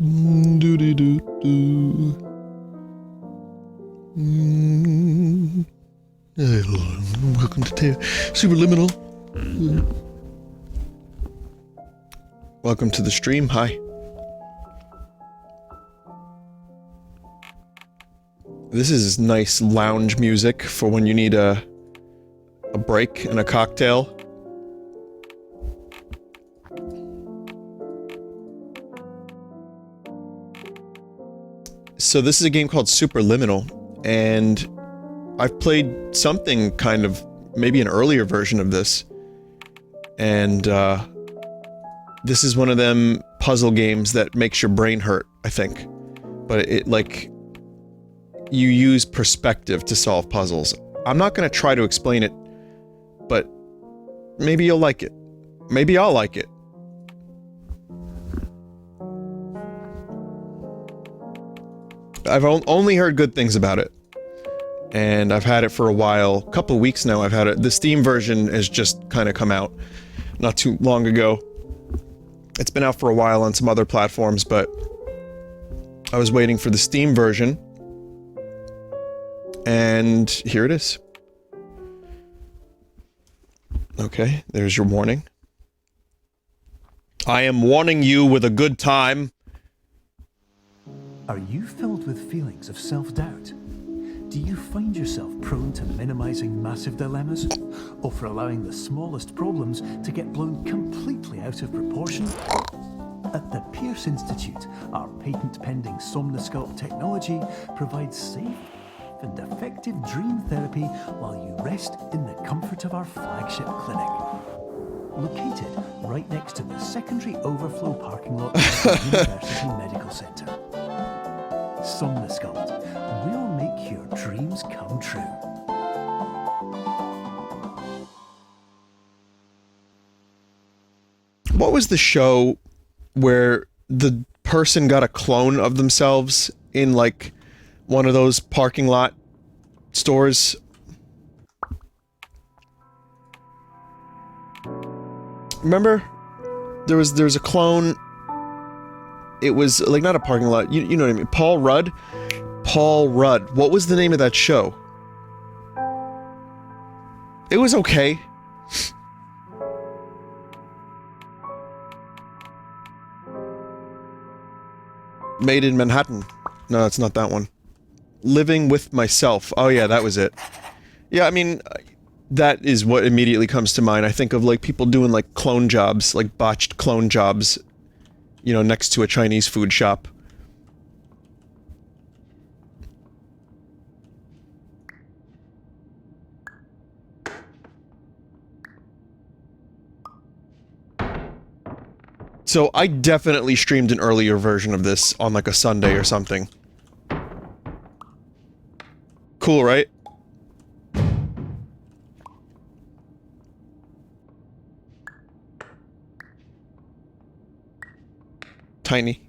Doo-dee-doo-doo. Welcome to Superliminal. Welcome to the stream. Hi. This is nice lounge music for when you need a break and a cocktail. So this is a game called Superliminal, and I've played something kind of, maybe an earlier version of this, and this is one of them puzzle games that makes your brain hurt, I think. But it, like, you use perspective to solve puzzles. I'm not gonna try to explain it, but maybe you'll like it. Maybe I'll like it. I've only heard good things about it. And I've had it for a while, a couple weeks now I've had it. The Steam version has just kind of come out not too long ago. It's been out for a while on some other platforms, but I was waiting for the Steam version. And here it is. Okay, there's your warning. I am warning you with a good time. Are you filled with feelings of self-doubt? Do you find yourself prone to minimizing massive dilemmas? Or for allowing the smallest problems to get blown completely out of proportion? At the Pierce Institute, our patent-pending Somnosculpt technology provides safe and effective dream therapy while you rest in the comfort of our flagship clinic. Located right next to the secondary overflow parking lot of the University Medical Center. Somnosculpt will make your dreams come true. What was the show where the person got a clone of themselves in, like, one of those parking lot stores? Remember? There's a clone. It was, like, not a parking lot, you know what I mean. Paul Rudd? Paul Rudd. What was the name of that show? It was okay. Made in Manhattan. No, it's not that one. Living with Myself. Oh yeah, that was it. Yeah, I mean, that is what immediately comes to mind. I think of, like, people doing, like, clone jobs, like botched clone jobs, you know, next to a Chinese food shop. So I definitely streamed an earlier version of this on, like, a Sunday or something. Cool, right? Tiny.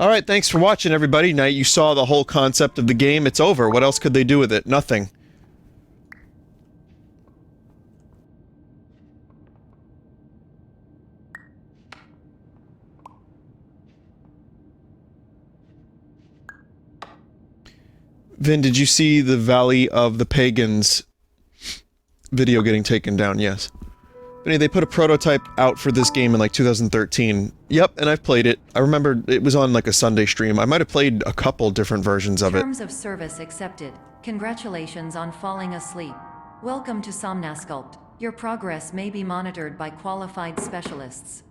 Alright, thanks for watching, everybody. Now you saw the whole concept of the game. It's over. What else could they do with it? Nothing. Vin, did you see the Valley of the Pagans video getting taken down? Yes. Vinny, they put a prototype out for this game in, like, 2013. Yep, and I've played it. I remember it was on, like, a Sunday stream. I might have played a couple different versions of it. Terms of service accepted. Congratulations on falling asleep. Welcome to Somnosculpt. Your progress may be monitored by qualified specialists.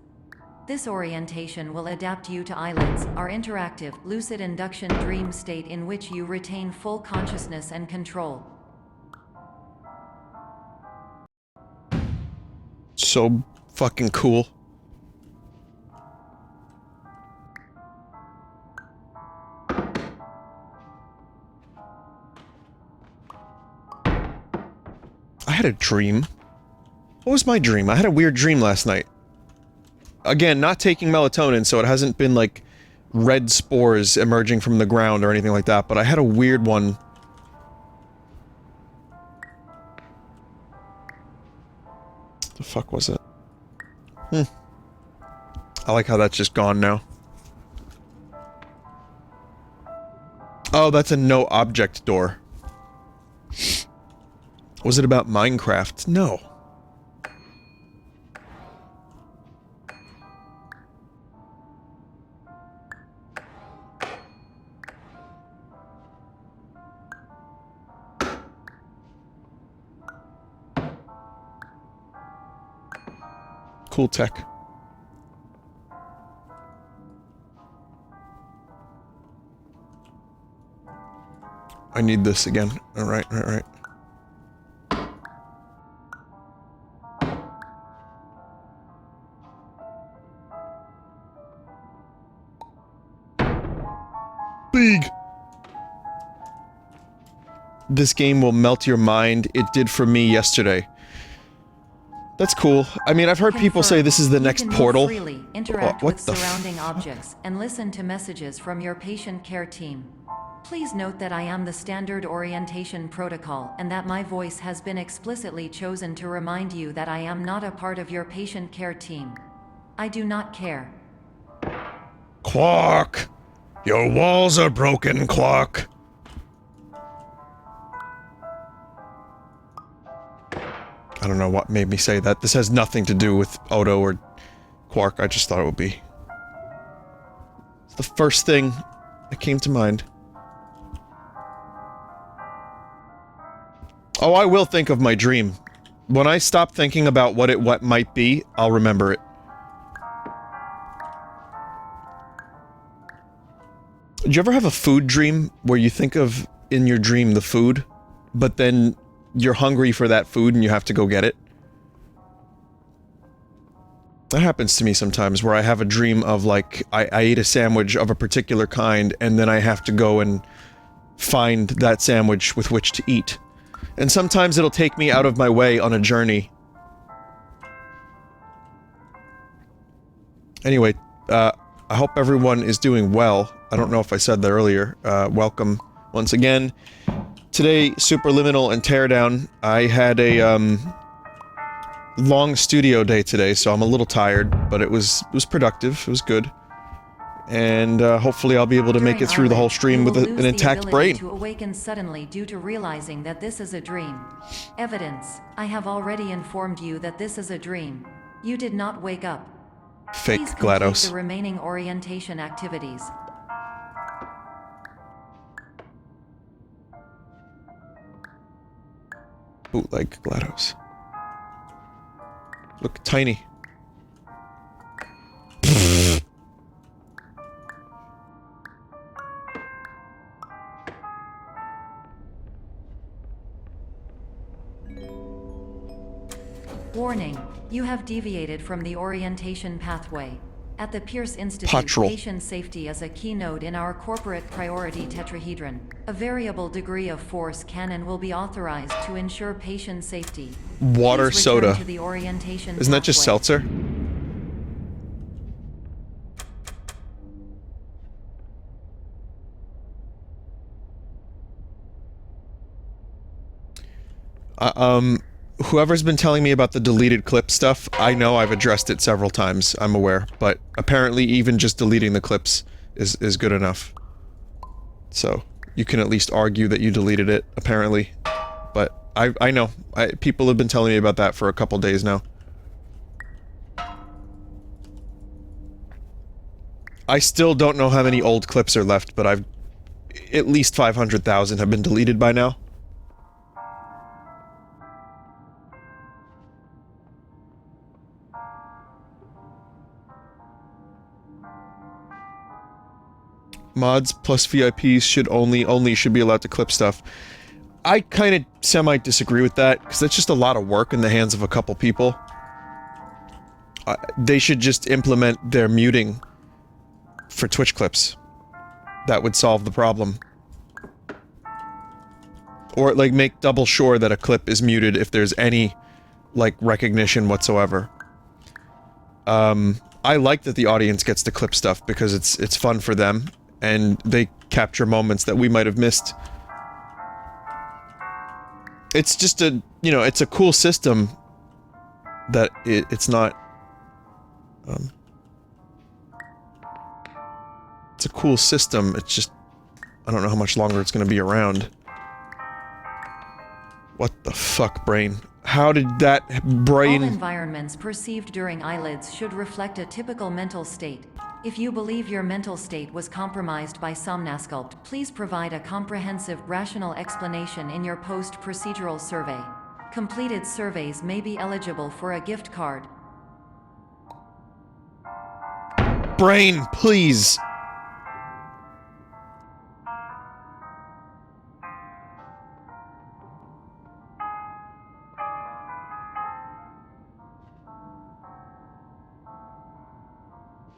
This orientation will adapt you to eyelids, our interactive, lucid induction dream state in which you retain full consciousness and control. So fucking cool. I had a dream. What was my dream? I had a weird dream last night. Again, not taking melatonin, so it hasn't been, like, red spores emerging from the ground or anything like that, but I had a weird one. What the fuck was it? I like how that's just gone now. Oh, that's a no object door. Was it about Minecraft? No. Cool tech. I need this again. Alright, alright. Big! This game will melt your mind. It did for me yesterday. That's cool. I mean, I've heard people say this is the next Portal. Freely interact What with the surrounding objects and listen to messages from your patient care team. Please note that I am the standard orientation protocol and that my voice has been explicitly chosen to remind you that I am not a part of your patient care team. I do not care. Quark! Your walls are broken, Quark. I don't know what made me say that. This has nothing to do with Odo or Quark. I just thought it would be. It's the first thing that came to mind. Oh, I will think of my dream. When I stop thinking about what it might be, I'll remember it. Did you ever have a food dream where you think of, in your dream, the food, but then you're hungry for that food and you have to go get it? That happens to me sometimes, where I have a dream of, like, I ate a sandwich of a particular kind, and then I have to go and find that sandwich with which to eat. And sometimes it'll take me out of my way on a journey. Anyway, I hope everyone is doing well. I don't know if I said that earlier. Welcome once again. Today, Superliminal and Teardown. I had a, long studio day today, so I'm a little tired, but it was productive. It was good. And, hopefully I'll be able to make it through the whole stream with an intact brain. To awaken suddenly due to realizing that this is a dream. Evidence. I have already informed you that this is a dream. You did not wake up. Fake Please complete GLaDOS. the remaining orientation activities. Bootleg GLaDOS. Look tiny. Warning. You have deviated from the orientation pathway. At the Pierce Institute, Patrol. patient safety is a keynote in our corporate priority tetrahedron. A variable degree of force can and will be authorized to ensure patient safety. Water Please return soda. to the orientation Isn't that just pathway. seltzer? Whoever's been telling me about the deleted clip stuff, I know I've addressed it several times, I'm aware, but apparently even just deleting the clips is good enough. So, you can at least argue that you deleted it, apparently. But, I know. People have been telling me about that for a couple days now. I still don't know how many old clips are left, but I've... at least 500,000 have been deleted by now. Mods plus VIPs should only should be allowed to clip stuff. I kind of semi-disagree with that, because that's just a lot of work in the hands of a couple people. They should just implement their muting for Twitch clips. That would solve the problem. Or, like, make double sure that a clip is muted if there's any, like, recognition whatsoever. I like that the audience gets to clip stuff, because it's fun for them. And they capture moments that we might have missed. It's just a, you know, it's a cool system that it's not, it's a cool system, it's just, I don't know how much longer it's gonna be around. What the fuck, brain? How did that brain... All environments perceived during eyelids should reflect a typical mental state. If you believe your mental state was compromised by Somnasculpt, please provide a comprehensive, rational explanation in your post-procedural survey. Completed surveys may be eligible for a gift card. Brain, please!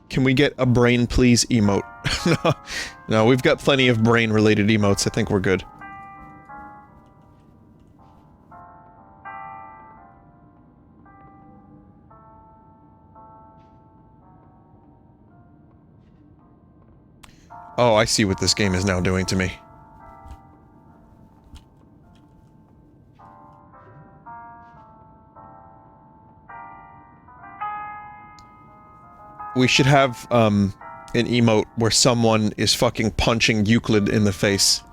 Can we get a brain please emote? No, we've got plenty of brain related emotes. I think we're good. Oh, I see what this game is now doing to me. We should have, an emote where someone is fucking punching Euclid in the face.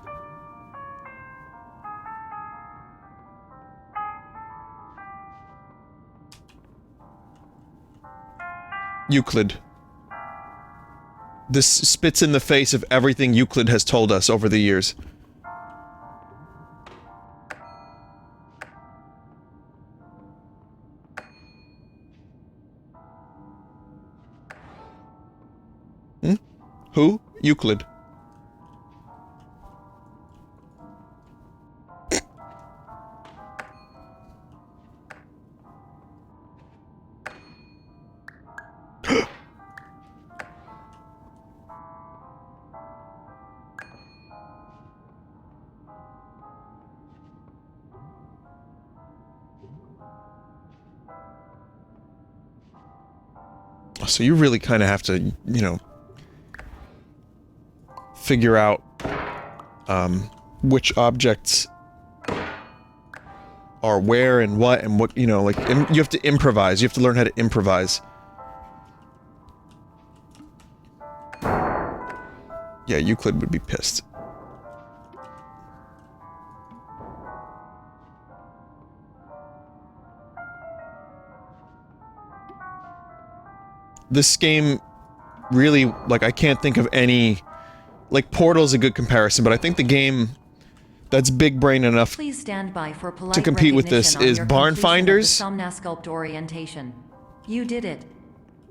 Euclid. This spits in the face of everything Euclid has told us over the years. Who? Euclid. So you really kind of have to, you know, figure out, which objects are where and what, you know, like, you have to improvise. You have to learn how to improvise. Yeah, Euclid would be pissed. This game really, like, I can't think of any... Like, Portal's a good comparison, but I think the game that's big brain enough Please stand by for polite to compete with this recognition on is your Barn completion of Finders. the Somnasculpt orientation. You did it.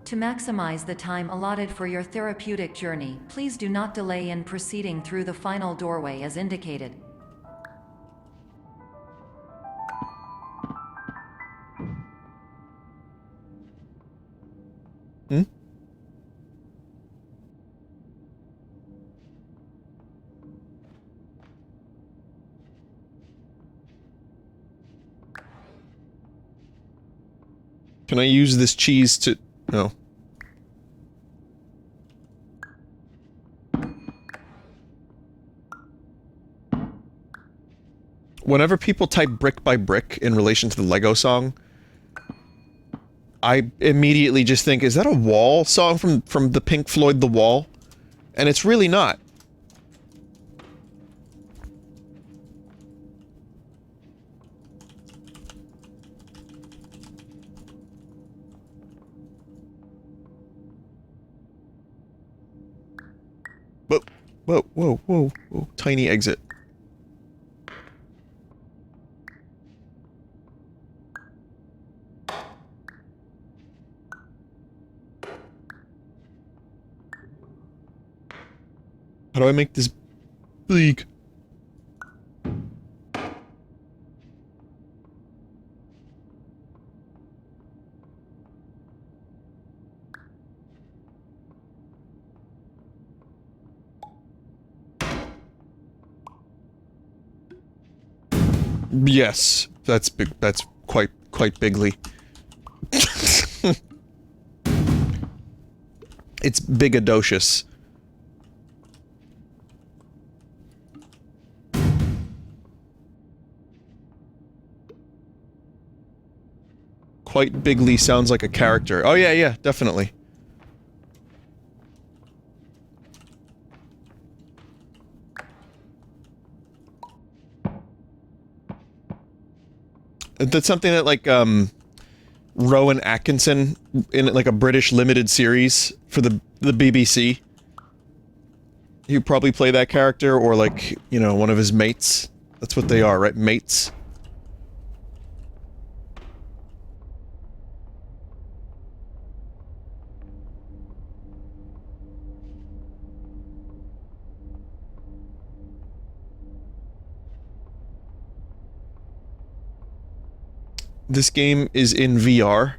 To maximize the time allotted for your therapeutic journey, please do not delay in proceeding through the final doorway as indicated. Hmm? Can I use this cheese to... No. Whenever people type brick by brick in relation to the Lego song, I immediately just think, is that a Wall song from the Pink Floyd The Wall? And it's really not. Whoa, whoa, whoa, whoa, tiny exit. How do I make this big? Yes, that's big. That's quite bigly. It's bigadocious. Quite bigly sounds like a character. Oh yeah, yeah, definitely. That's something that like Rowan Atkinson in like a British limited series for the BBC. You probably play that character or like, you know, one of his mates. That's what they are, right? Mates. This game is in VR.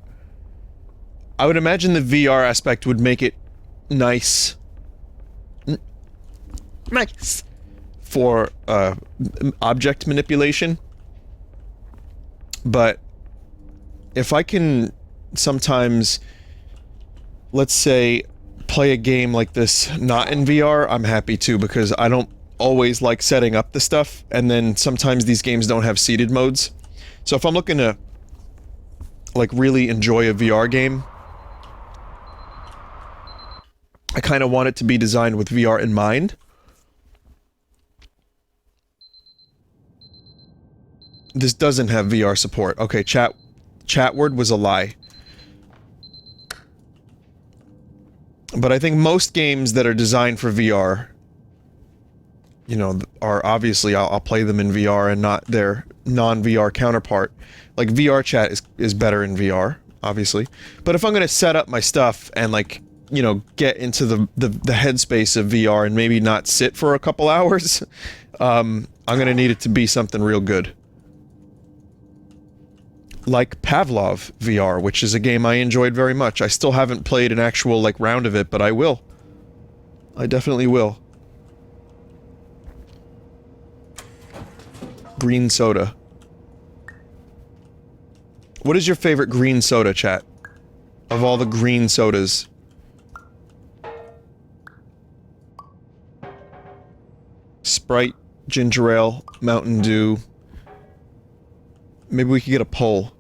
I would imagine the VR aspect would make it nice. Nice. For object manipulation. But if I can sometimes, let's say, play a game like this not in VR, I'm happy too, because I don't always like setting up the stuff, and then sometimes these games don't have seated modes. So if I'm looking to like really enjoy a VR game, I kind of want it to be designed with VR in mind. This doesn't have VR support. Okay, chat word was a lie. But I think most games that are designed for VR, you know, are obviously I'll play them in VR and not their non-VR counterpart. Like VR chat is better in VR, obviously. But if I'm gonna set up my stuff and like, you know, get into the headspace of VR and maybe not sit for a couple hours, I'm gonna need it to be something real good. Like Pavlov VR, which is a game I enjoyed very much. I still haven't played an actual like round of it, but I will. I definitely will. Green soda. What is your favorite green soda, chat? Of all the green sodas. Sprite, ginger ale, Mountain Dew. Maybe we could get a poll.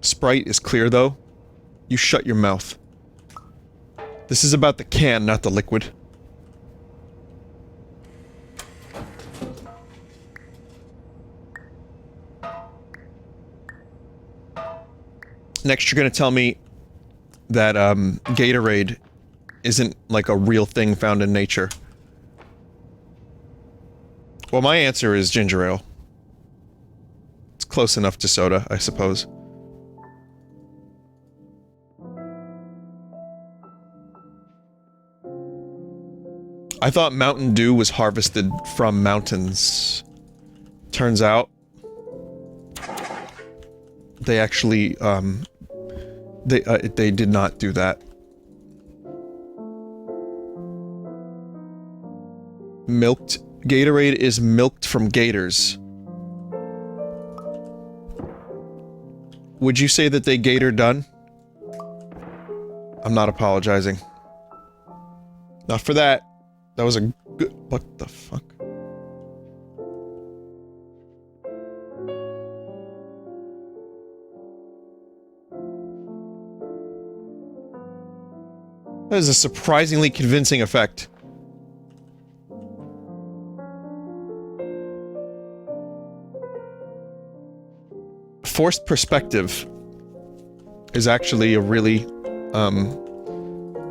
Sprite is clear, though. You shut your mouth. This is about the can, not the liquid. Next, you're gonna tell me that, Gatorade isn't, like, a real thing found in nature. Well, my answer is ginger ale. It's close enough to soda, I suppose. I thought Mountain Dew was harvested from mountains. Turns out they actually, they did not do that. Milked Gatorade is milked from gators. Would you say that they gator done? I'm not apologizing. Not for that. That was a good... What the fuck? That is a surprisingly convincing effect. Forced perspective is actually a really,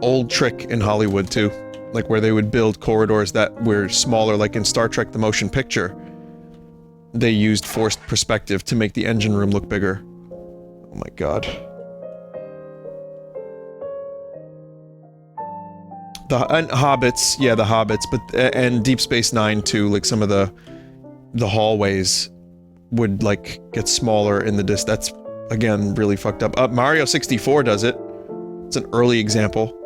old trick in Hollywood, too. Like, where they would build corridors that were smaller, like in Star Trek: The Motion Picture. They used forced perspective to make the engine room look bigger. Oh my god. And Hobbits, yeah, the Hobbits, but, and Deep Space Nine, too, like some of the hallways would, like, get smaller in the that's, again, really fucked up. Mario 64 does it. It's an early example.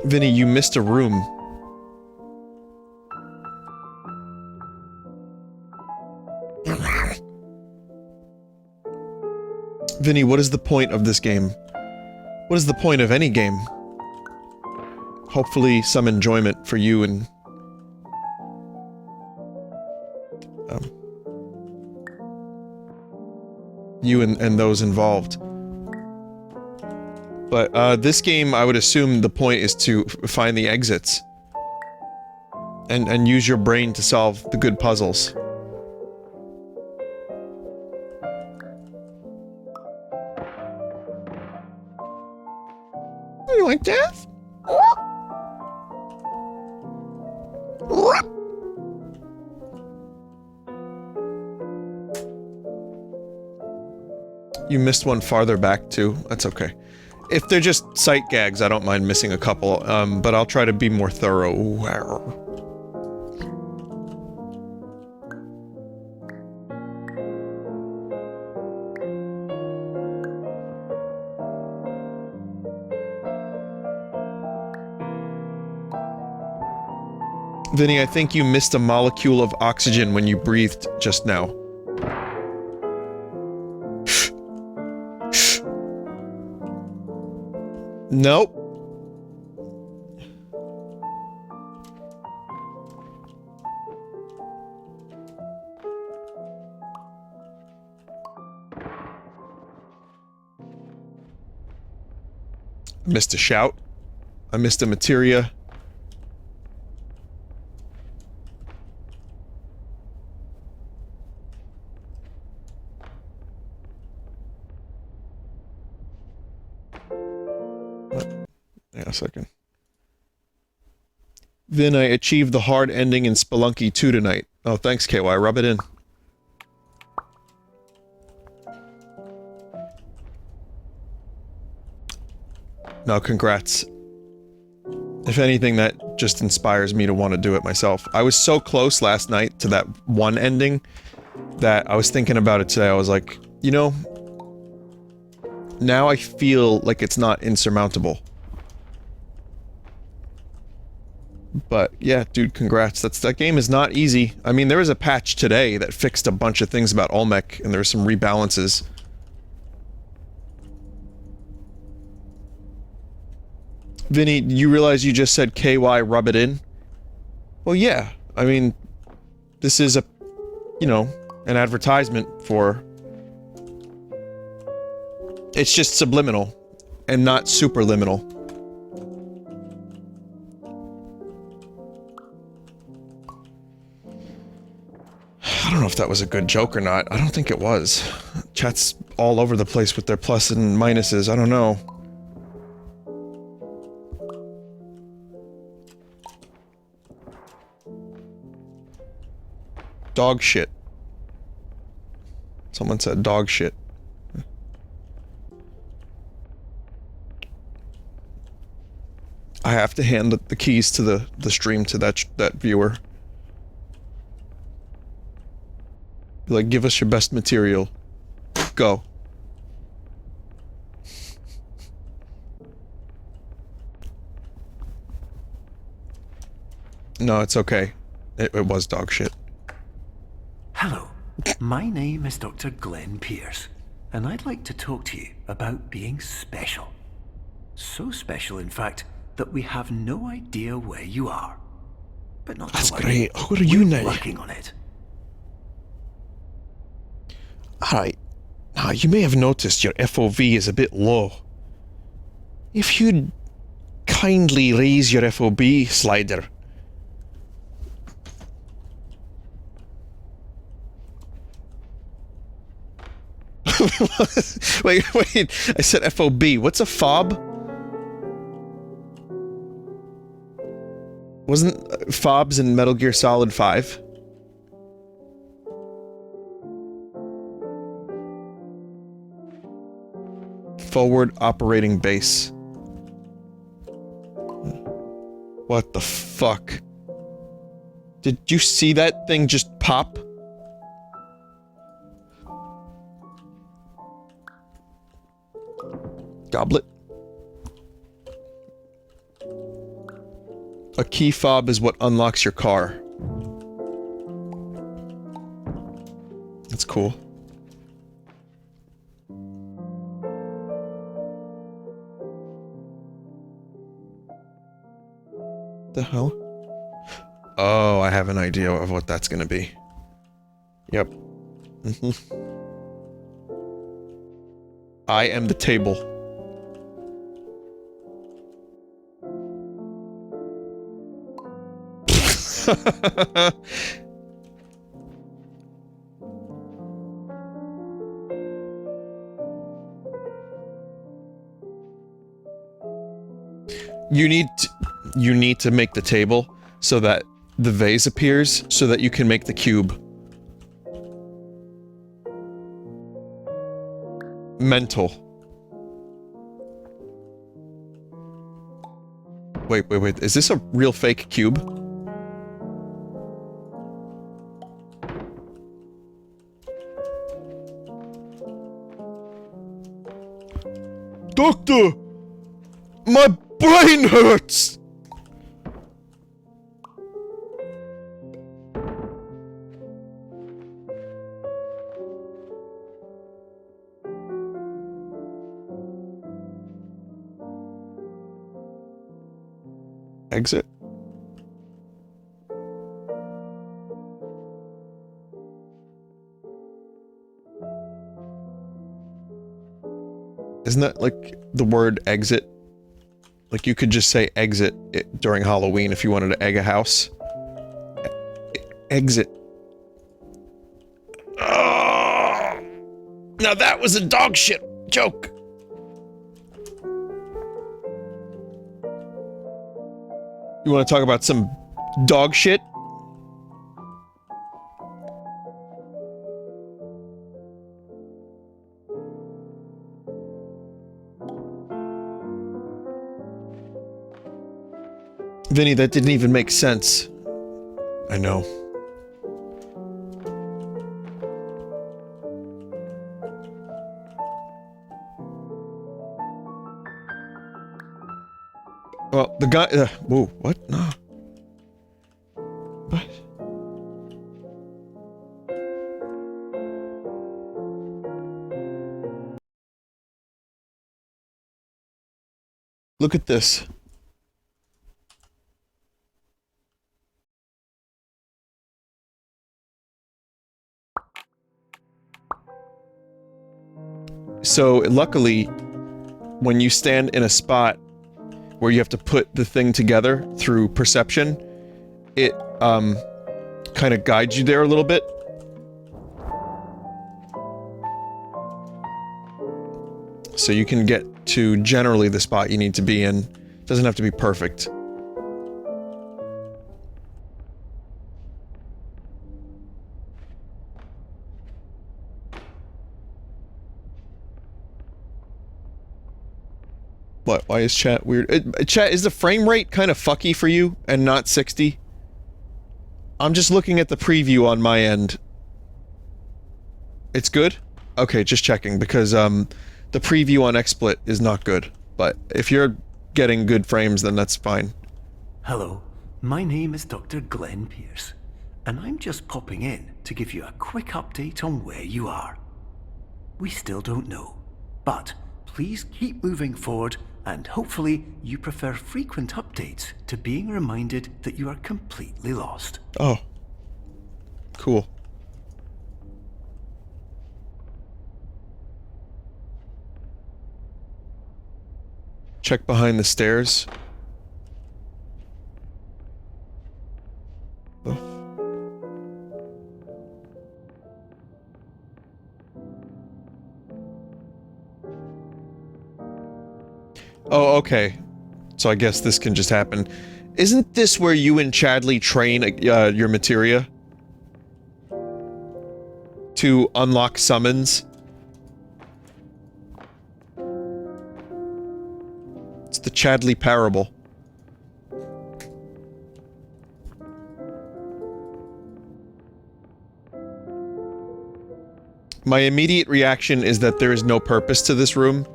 Vinny, you missed a room. Vinny, what is the point of this game? What is the point of any game? Hopefully some enjoyment for you and... you and those involved. But this game, I would assume the point is to find the exits. And use your brain to solve the good puzzles. You like death? You missed one farther back too. That's okay. If they're just sight gags, I don't mind missing a couple, but I'll try to be more thorough. Vinny, I think you missed a molecule of oxygen when you breathed just now. Nope. Missed a shout. I missed a materia. A second. Then I achieved the hard ending in Spelunky 2 tonight. Oh, thanks, KY. Rub it in. No, congrats. If anything, that just inspires me to want to do it myself. I was so close last night to that one ending that I was thinking about it today. I was like, you know, now I feel like it's not insurmountable. But yeah, dude, congrats. That game is not easy. I mean, there was a patch today that fixed a bunch of things about Olmec, and there were some rebalances. Vinny, you realize you just said KY rub it in? Well, yeah. I mean, this is a, you know, an advertisement for... It's just subliminal, and not superliminal. I don't know if that was a good joke or not. I don't think it was. Chat's all over the place with their plus and minuses. I don't know. Dog shit. Someone said dog shit. I have to hand the keys to the stream to that viewer. Be like, give us your best material. Go. No, it's okay. It was dog shit. Hello, my name is Dr. Glenn Pierce, and I'd like to talk to you about being special. So special, in fact, that we have no idea where you are. But not That's to worry. great. How are you now? We're working on it. Alright. Now, you may have noticed your FOV is a bit low. If you'd kindly raise your FOB slider. wait, I said FOB. What's a fob? Wasn't fobs in Metal Gear Solid 5? Forward operating base. What the fuck? Did you see that thing just pop? Goblet. A key fob is what unlocks your car. That's cool. The hell? Oh, I have an idea of what that's gonna be. Yep. I am the table. You need to make the table so that the vase appears so that you can make the cube. Mental. Wait, is this a real fake cube? Doctor! My brain hurts! Exit. Isn't that like the word exit? Like you could just say exit during Halloween if you wanted to egg a house. Exit. Oh, now that was a dog shit joke. You want to talk about some dog shit? Vinny, that didn't even make sense. I know. Well, the guy, whoa, what? No. What? Look at this. So, luckily, when you stand in a spot where you have to put the thing together through perception, it, kind of guides you there a little bit. So you can get to generally the spot you need to be in. It doesn't have to be perfect. What? Why is chat weird? Chat, is the frame rate kind of fucky for you and not 60? I'm just looking at the preview on my end. It's good? Okay, just checking, because, the preview on XSplit is not good. But if you're getting good frames, then that's fine. Hello, my name is Dr. Glenn Pierce, and I'm just popping in to give you a quick update on where you are. We still don't know, but please keep moving forward, and hopefully you prefer frequent updates to being reminded that you are completely lost. Oh. Cool. Check behind the stairs. Oh. Oh, okay. So I guess this can just happen. Isn't this where you and Chadley train your materia? To unlock summons? It's the Chadley parable. My immediate reaction is that there is no purpose to this room,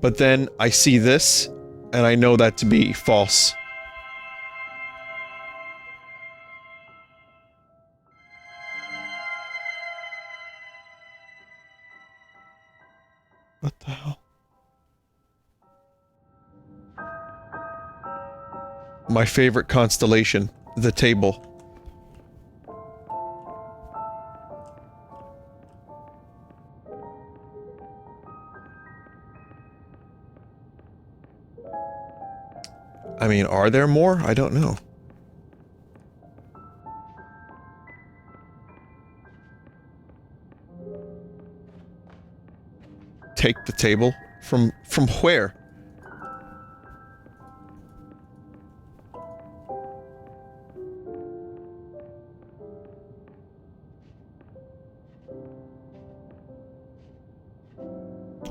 but then I see this, and I know that to be false. What the hell? My favorite constellation, the table. I mean, are there more? I don't know. Take the table? From where?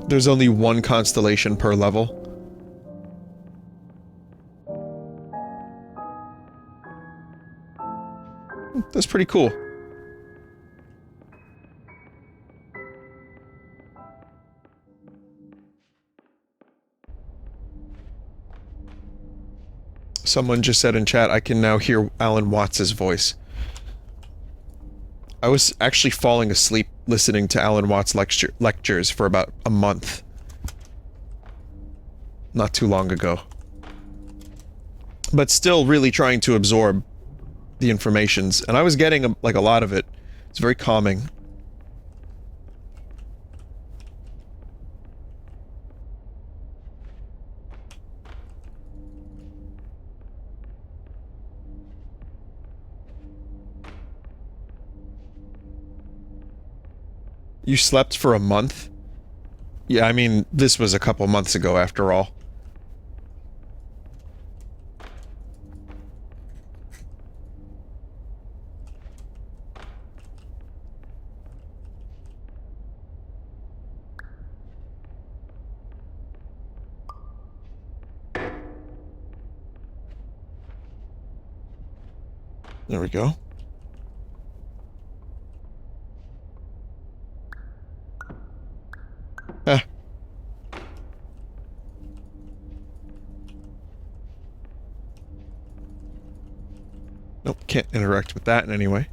There's only one constellation per level. That's pretty cool. Someone just said in chat, I can now hear Alan Watts' voice. I was actually falling asleep listening to Alan Watts lectures for about a month. Not too long ago. But still really trying to absorb the informations, and I was getting like a lot of it. It's very calming. You slept for a month? Yeah, I mean, this was a couple months ago after all. There we go. Ah. Nope, can't interact with that in any way.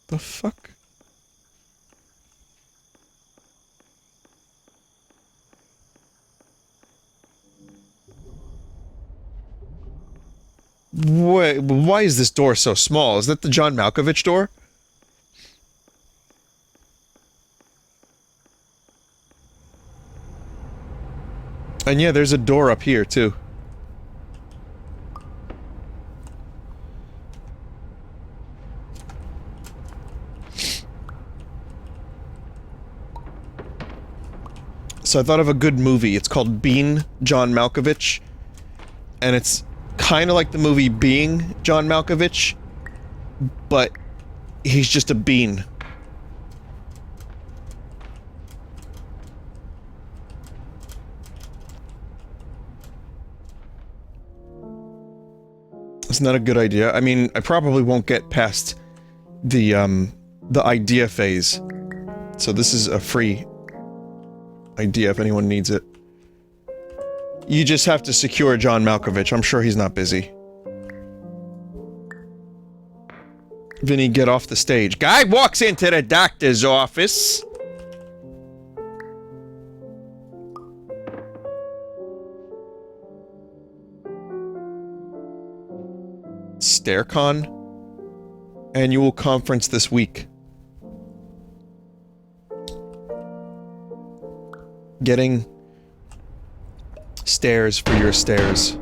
The fuck? Why is this door so small? Is that the John Malkovich door? And yeah, there's a door up here, too. So I thought of a good movie. It's called Being John Malkovich. And it's kind of like the movie Being John Malkovich, but he's just a bean. It's not a good idea. I mean, I probably won't get past the idea phase. So this is a free idea if anyone needs it. You just have to secure John Malkovich. I'm sure he's not busy. Vinny, get off the stage. Guy walks into the doctor's office. StairCon? Annual conference this week. Getting stairs for your stairs.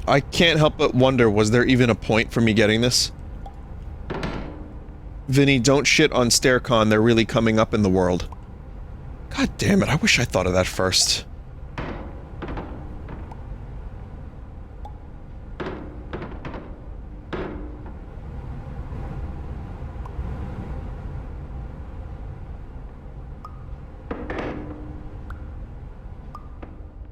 I can't help but wonder, was there even a point for me getting this? Vinny, don't shit on StairCon, they're really coming up in the world. God damn it, I wish I thought of that first.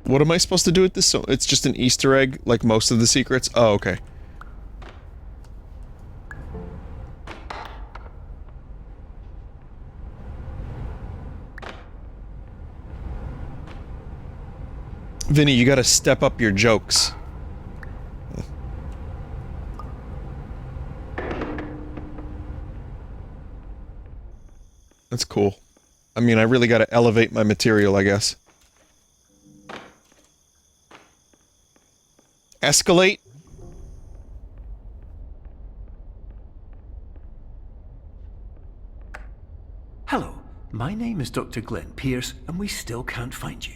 What am I supposed to do with this? So it's just an Easter egg, like most of the secrets? Oh, okay. Vinny, you gotta step up your jokes. That's cool. I mean, I really gotta elevate my material, I guess. Escalate? My name is Dr. Glenn Pierce, and we still can't find you.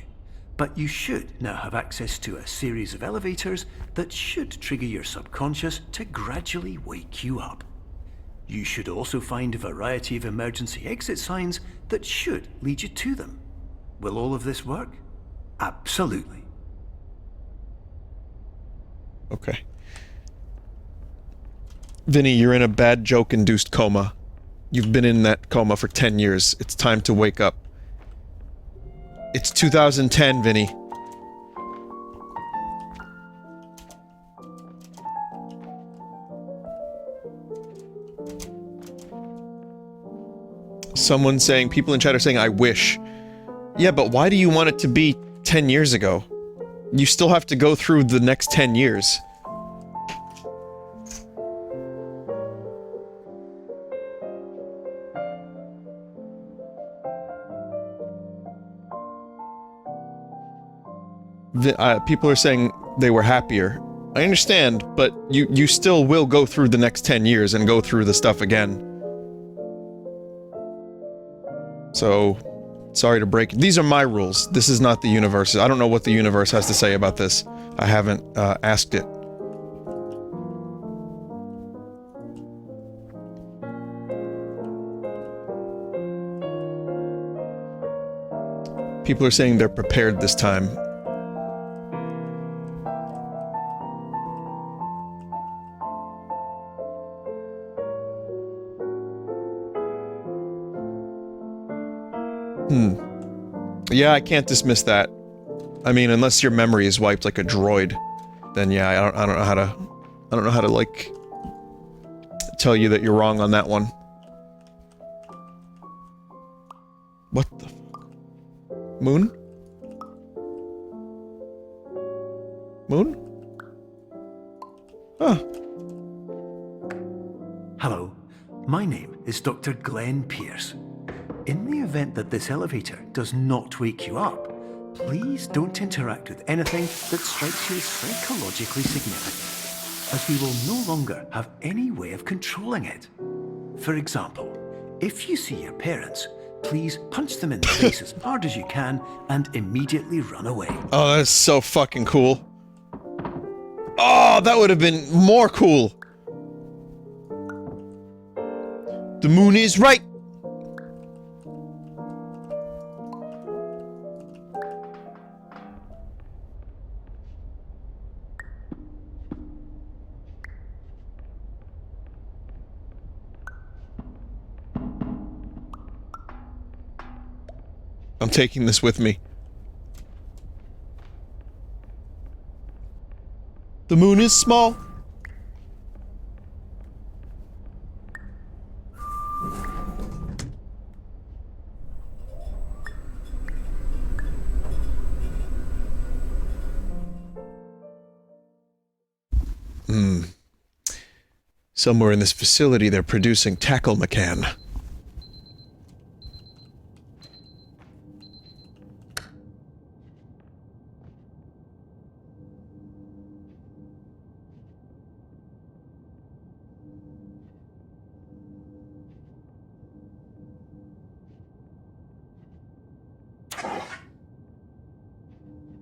But you should now have access to a series of elevators that should trigger your subconscious to gradually wake you up. You should also find a variety of emergency exit signs that should lead you to them. Will all of this work? Absolutely. Okay. Vinny, you're in a bad joke-induced coma. You've been in that coma for 10 years. It's time to wake up. It's 2010, Vinny. Someone saying, people in chat are saying, I wish. Yeah, but why do you want it to be 10 years ago? You still have to go through the next 10 years. People are saying they were happier. I understand, but you still will go through the next 10 years and go through the stuff again. So, sorry to break. These are my rules. This is not the universe. I don't know what the universe has to say about this. I haven't asked it. People are saying they're prepared this time. Yeah, I can't dismiss that. I mean, unless your memory is wiped like a droid, then yeah, I don't know how to like tell you that you're wrong on that one. What the fuck? Moon? Moon? Huh. Hello, my name is Dr. Glenn Pierce. In the event that this elevator does not wake you up, please don't interact with anything that strikes you as psychologically significant, as we will no longer have any way of controlling it. For example, if you see your parents, please punch them in the face as hard as you can and immediately run away. Oh, that's so fucking cool. Oh, that would have been more cool. The moon is right. I'm taking this with me. The moon is small. Somewhere in this facility they're producing tackle McCann.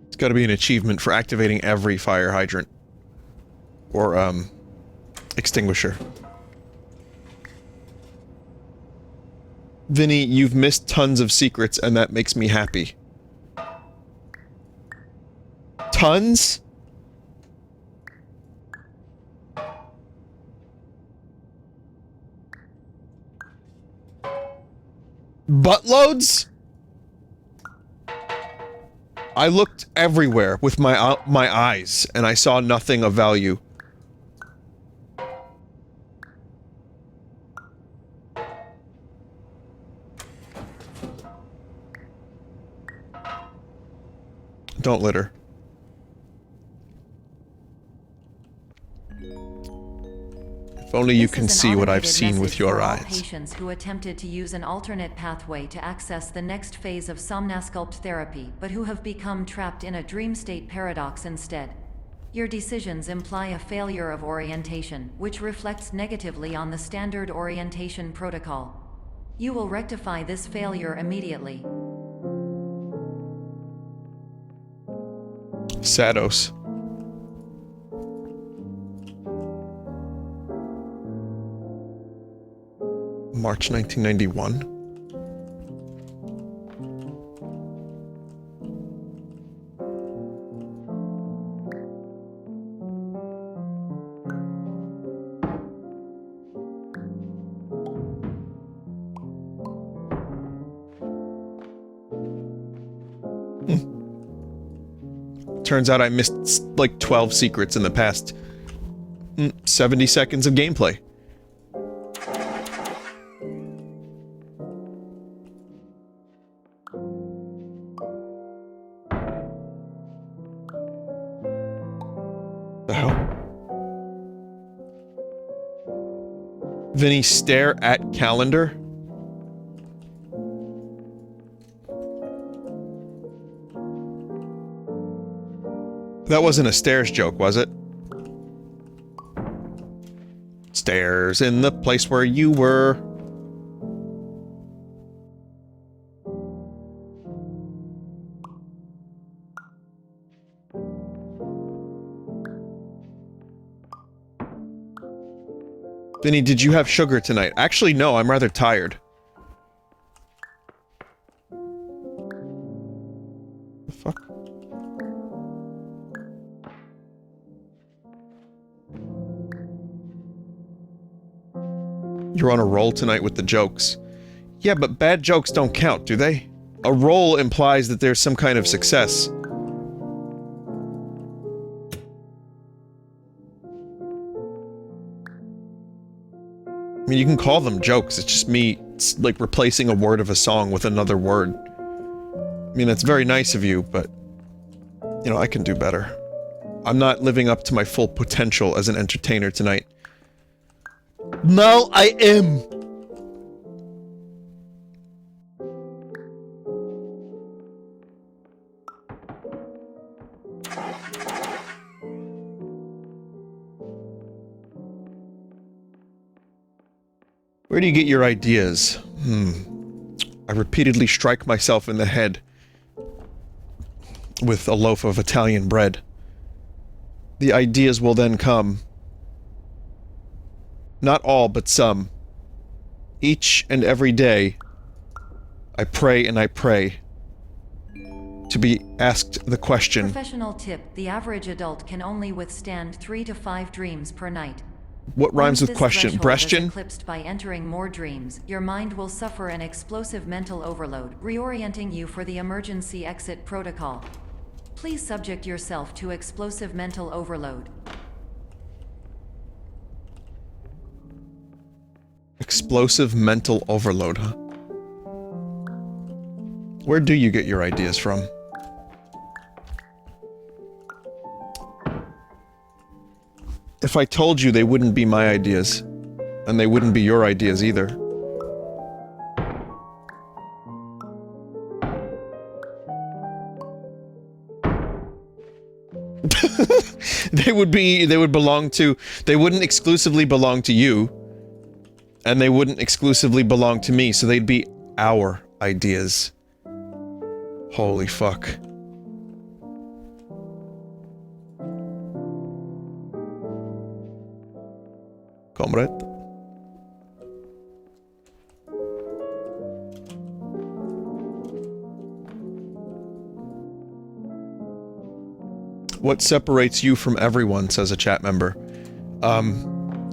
It's got to be an achievement for activating every fire hydrant. Or, extinguisher. Vinny, you've missed tons of secrets, and that makes me happy. Tons? Buttloads? I looked everywhere with my eyes, and I saw nothing of value. Don't litter. If only you can see what I've seen with your eyes. Patients who attempted to use an alternate pathway to access the next phase of Somnasculpt therapy, but who have become trapped in a dream state paradox instead. Your decisions imply a failure of orientation, which reflects negatively on the standard orientation protocol. You will rectify this failure immediately. Sados. March 1991. Turns out I missed like 12 secrets in the past 70 seconds of gameplay. The hell? Vinny, stare at calendar? That wasn't a stairs joke, was it? Stairs in the place where you were. Vinny, did you have sugar tonight? Actually, no, I'm rather tired. The fuck? You're on a roll tonight with the jokes. Yeah, but bad jokes don't count, do they? A roll implies that there's some kind of success. I mean, you can call them jokes, it's just me, like, replacing a word of a song with another word. I mean, that's very nice of you, but, you know, I can do better. I'm not living up to my full potential as an entertainer tonight. Now I am! Where do you get your ideas? I repeatedly strike myself in the head with a loaf of Italian bread. The ideas will then come. Not all, but some. Each and every day, I pray and I pray to be asked the question. Professional tip: the average adult can only withstand 3 to 5 dreams per night. What rhymes with Once this question? threshold is Brestian? eclipsed by entering more dreams, your mind will suffer an explosive mental overload, reorienting you for the emergency exit protocol. Please subject yourself to explosive mental overload. Explosive mental overload, huh? Where do you get your ideas from? If I told you, they wouldn't be my ideas. And they wouldn't be your ideas either. They would belong to, they wouldn't exclusively belong to you. And they wouldn't exclusively belong to me, so they'd be our ideas. Holy fuck. Comrade? What separates you from everyone, says a chat member.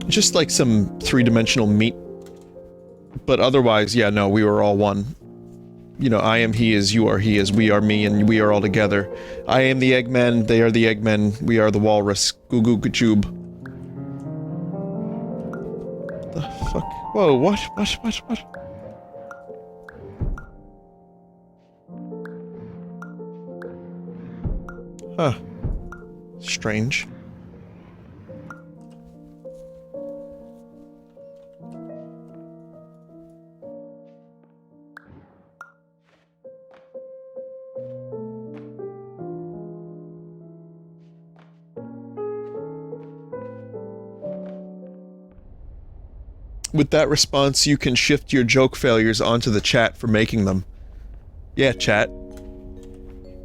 Just like some three-dimensional meat. But otherwise, yeah, no, we were all one. You know, I am he as you are he as we are me and we are all together. I am the Eggman, they are the Eggmen, we are the Walrus. Goo goo gachoob. The fuck? Whoa, what? Huh. Strange. With that response, you can shift your joke failures onto the chat for making them. Yeah, chat.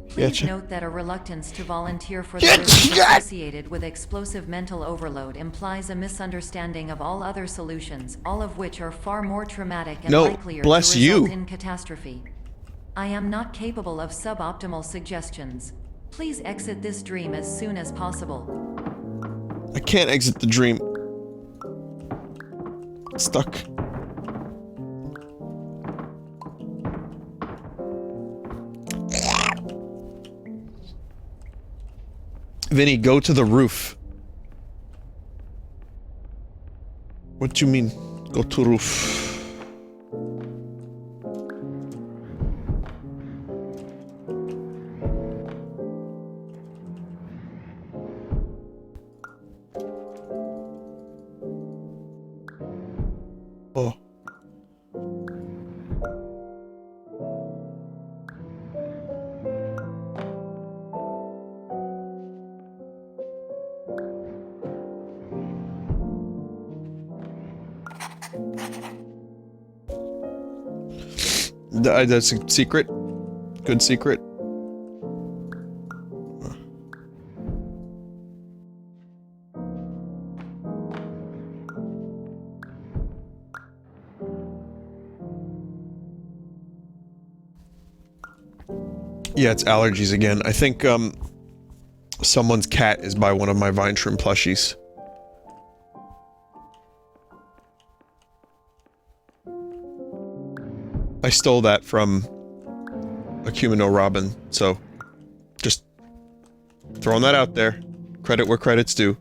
Please note that a reluctance to volunteer for the risks associated with explosive mental overload implies a misunderstanding of all other solutions, all of which are far more traumatic and likelier to result in catastrophe. I am not capable of suboptimal suggestions. Please exit this dream as soon as possible. I can't exit the dream. Stuck. Vinny, go to the roof. What do you mean, go to roof? Oh. That's a secret. Good secret. Yeah, it's allergies again. I think, someone's cat is by one of my Vine Shroom plushies. I stole that from Akumino Robin, so just throwing that out there. Credit where credit's due.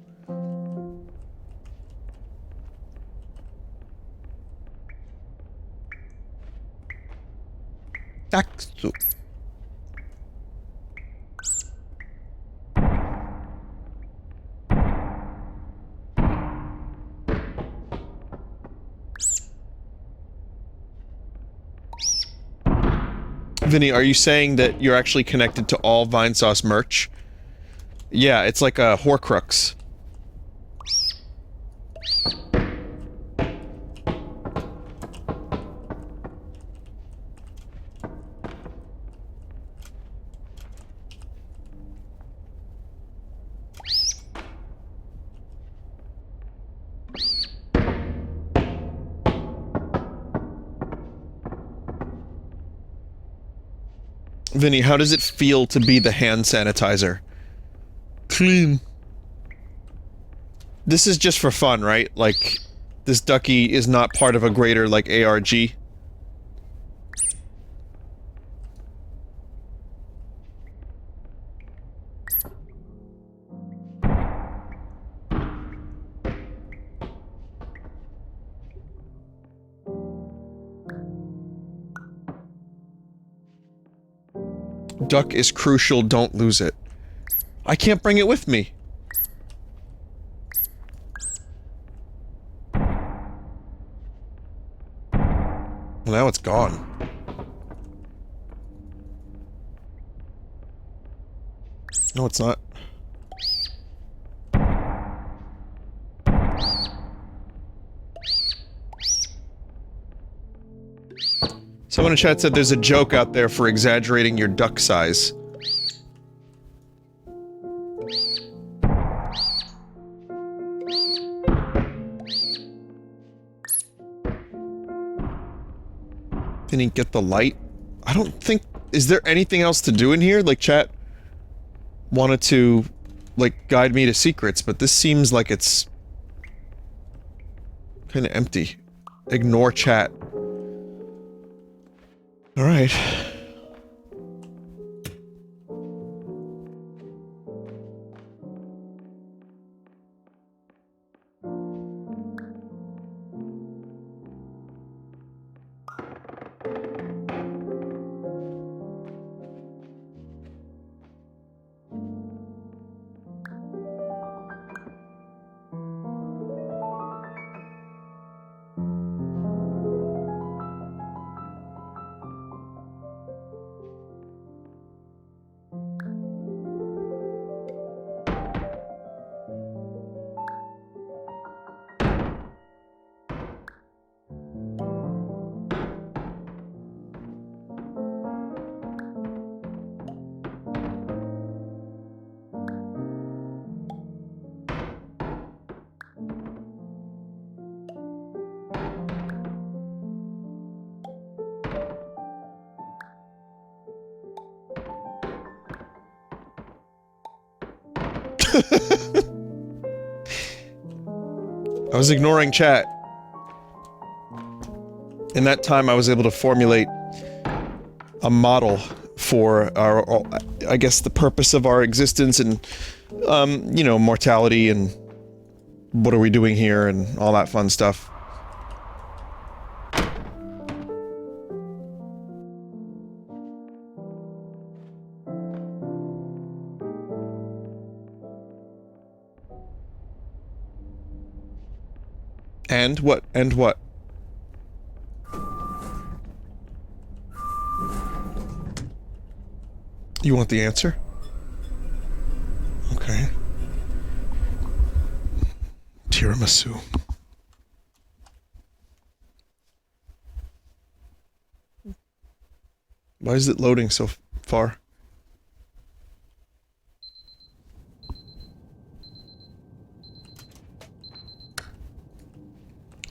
Taksu. Vinny, are you saying that you're actually connected to all Vinesauce merch? Yeah, it's like a Horcrux. Vinny, how does it feel to be the hand sanitizer? Clean. This is just for fun, right? Like, this ducky is not part of a greater, like, ARG. Duck is crucial, don't lose it. I can't bring it with me. Well, now it's gone. No, it's not. Someone in chat said there's a joke out there for exaggerating your duck size. Didn't get the light? I don't think... Is there anything else to do in here? Like, chat wanted to, like, guide me to secrets, but this seems like it's kinda empty. Ignore chat. Alright. I was ignoring chat. In that time, I was able to formulate a model for our, I guess, the purpose of our existence and, you know, mortality and what are we doing here and all that fun stuff. And what? And what? You want the answer? Okay. Tiramisu. Why is it loading so far?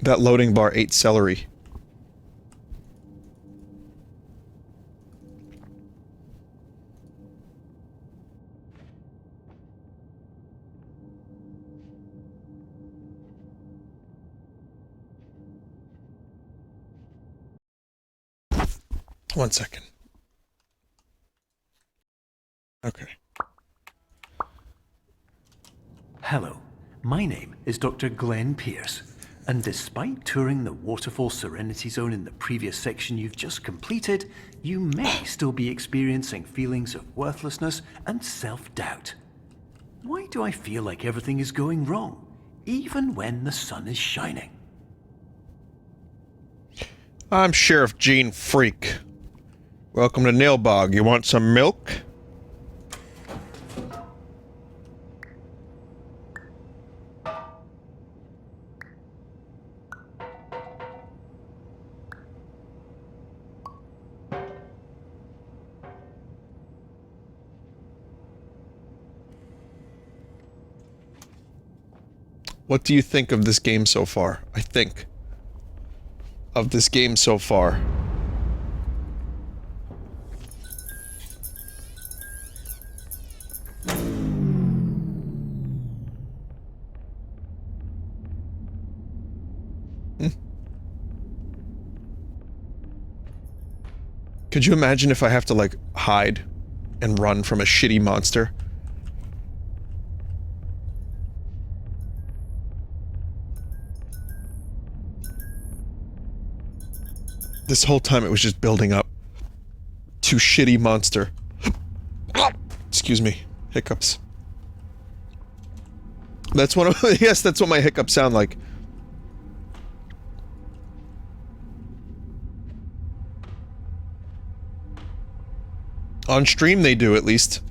That loading bar ate celery. One second. Okay. Hello, my name is Dr. Glenn Pierce, and despite touring the Waterfall Serenity Zone in the previous section you've just completed, you may still be experiencing feelings of worthlessness and self-doubt. Why do I feel like everything is going wrong, even when the sun is shining? I'm Sheriff Gene Freak. Welcome to Nailbog. You want some milk? What do you think of this game so far? I think of this game so far. Could you imagine if I have to, like, hide and run from a shitty monster? This whole time it was just building up to shitty monster. Excuse me. Hiccups. That's one of- yes, that's what my hiccups sound like. On stream they do, at least.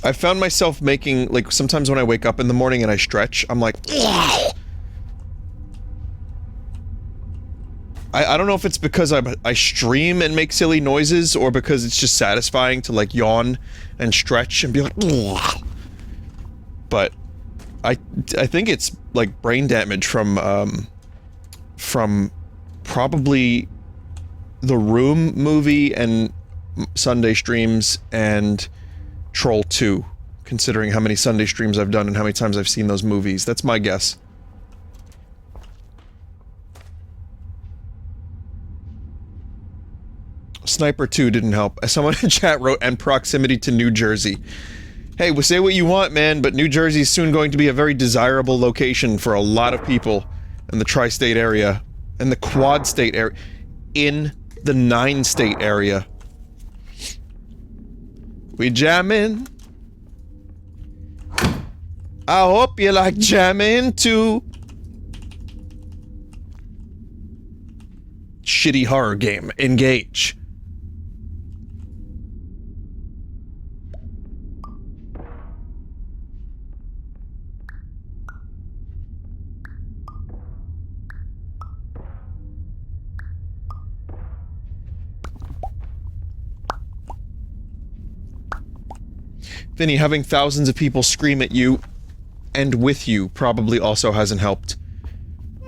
I found myself making, like, sometimes when I wake up in the morning and I stretch, I'm like, I don't know if it's because I stream and make silly noises, or because it's just satisfying to, like, yawn and stretch and be like, but I think it's, like, brain damage from probably The Room movie and Sunday streams and Troll 2, considering how many Sunday streams I've done and how many times I've seen those movies. That's my guess. Sniper 2 didn't help. Someone in chat wrote, and proximity to New Jersey. Hey, well, say what you want, man, but New Jersey is soon going to be a very desirable location for a lot of people in the tri-state area, and the quad-state area, in the 9-state area. We jammin'. I hope you like jamming too. Shitty horror game. Engage. Vinny, having thousands of people scream at you and with you probably also hasn't helped.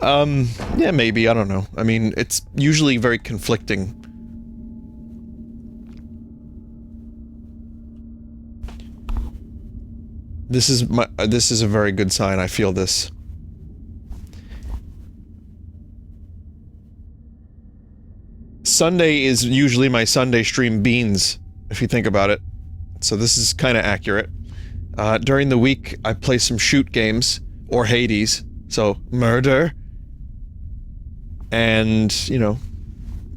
Yeah, maybe, I don't know. I mean, it's usually very conflicting. This is a very good sign. I feel this. Sunday is usually my Sunday stream beans, if you think about it. So this is kind of accurate. During the week, I play some shoot games, or Hades, so murder. And, you know,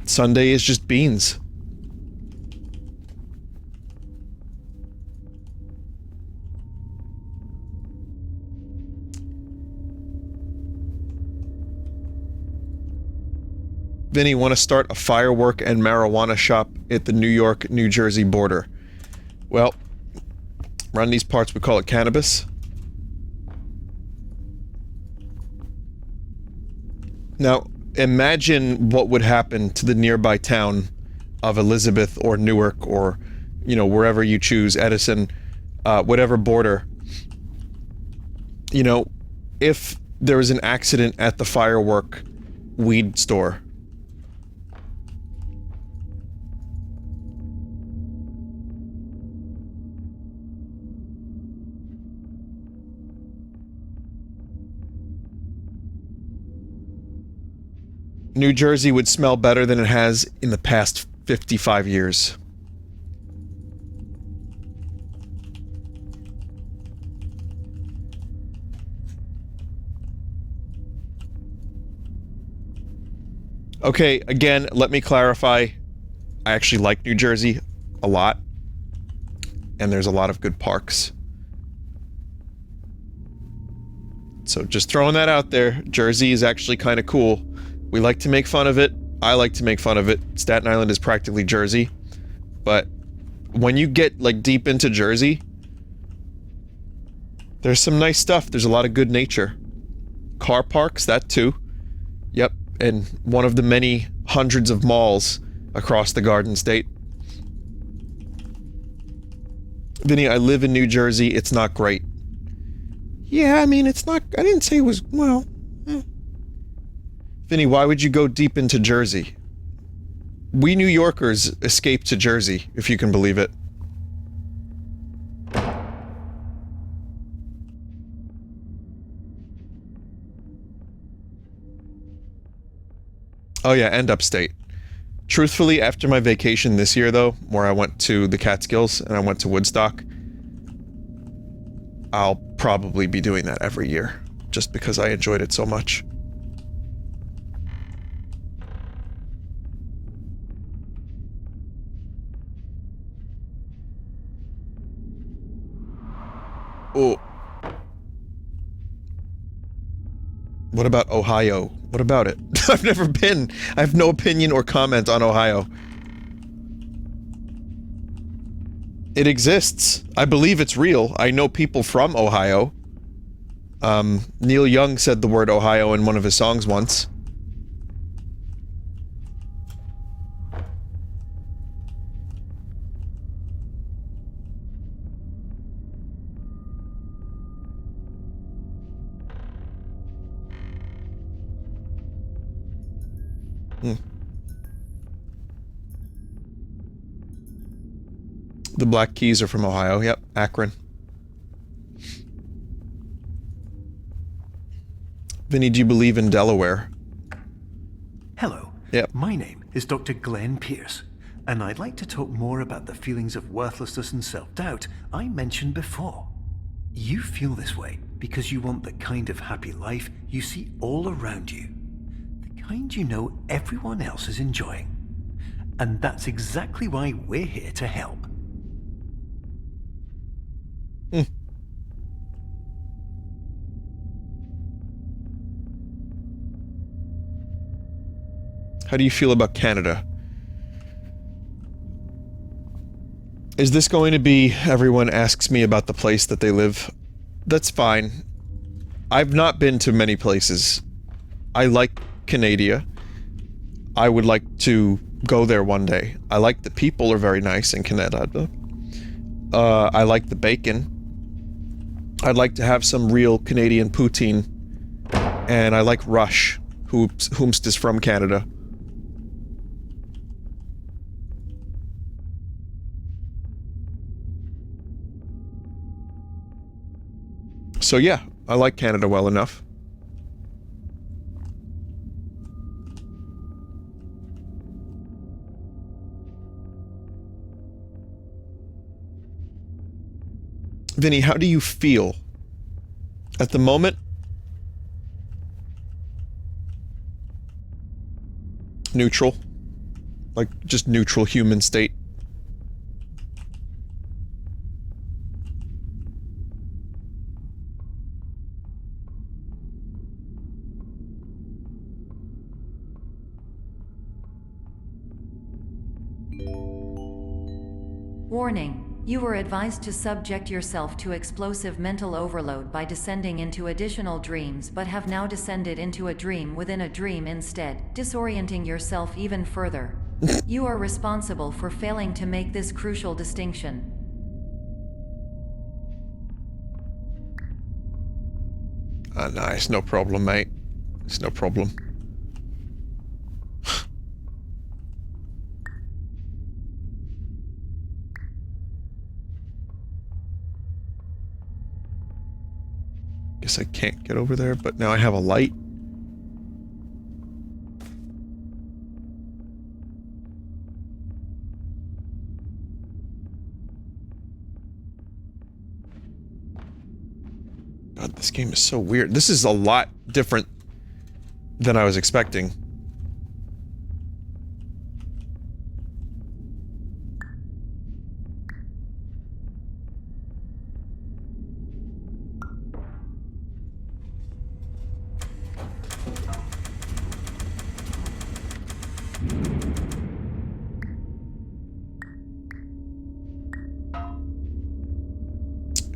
Sunday is just beans. Vinny, want to start a firework and marijuana shop at the New York-New Jersey border. Well, around these parts we call it cannabis. Now, imagine what would happen to the nearby town of Elizabeth or Newark or, you know, wherever you choose, Edison, whatever border. You know, if there was an accident at the firework weed store. New Jersey would smell better than it has in the past 55 years. Okay, again, let me clarify. I actually like New Jersey a lot. And there's a lot of good parks. So just throwing that out there, Jersey is actually kind of cool. We like to make fun of it. I like to make fun of it. Staten Island is practically Jersey. But when you get, like, deep into Jersey, there's some nice stuff. There's a lot of good nature. Car parks, that too. Yep, and one of the many hundreds of malls across the Garden State. Vinny, I live in New Jersey. It's not great. Yeah, I mean, it's not... I didn't say it was... well... Vinny, why would you go deep into Jersey? We New Yorkers escaped to Jersey, if you can believe it. Oh yeah, and upstate. Truthfully, after my vacation this year, though, where I went to the Catskills and I went to Woodstock, I'll probably be doing that every year, just because I enjoyed it so much. Oh. What about Ohio? What about it? I've never been. I have no opinion or comment on Ohio. It exists. I believe it's real. I know people from Ohio. Neil Young said the word Ohio in one of his songs once. The Black Keys are from Ohio. Yep, Akron. Vinny, do you believe in Delaware? Hello. Yep. My name is Dr. Glenn Pierce, and I'd like to talk more about the feelings of worthlessness and self-doubt I mentioned before. You feel this way because you want the kind of happy life you see all around you. The kind you know everyone else is enjoying. And that's exactly why we're here to help. How do you feel about Canada? Is this going to be everyone asks me about the place that they live? That's fine. I've not been to many places. I like Canada. I would like to go there one day. I like the people are very nice in Canada. I like the bacon. I'd like to have some real Canadian poutine. And I like Rush, whomst is from Canada. So yeah, I like Canada well enough. Vinny, how do you feel at the moment? Neutral. Like, just neutral human state. Warning. You were advised to subject yourself to explosive mental overload by descending into additional dreams, but have now descended into a dream within a dream instead, disorienting yourself even further. You are responsible for failing to make this crucial distinction. Nah, it's no problem, mate. It's no problem. Guess I can't get over there, but now I have a light. God, this game is so weird. This is a lot different than I was expecting.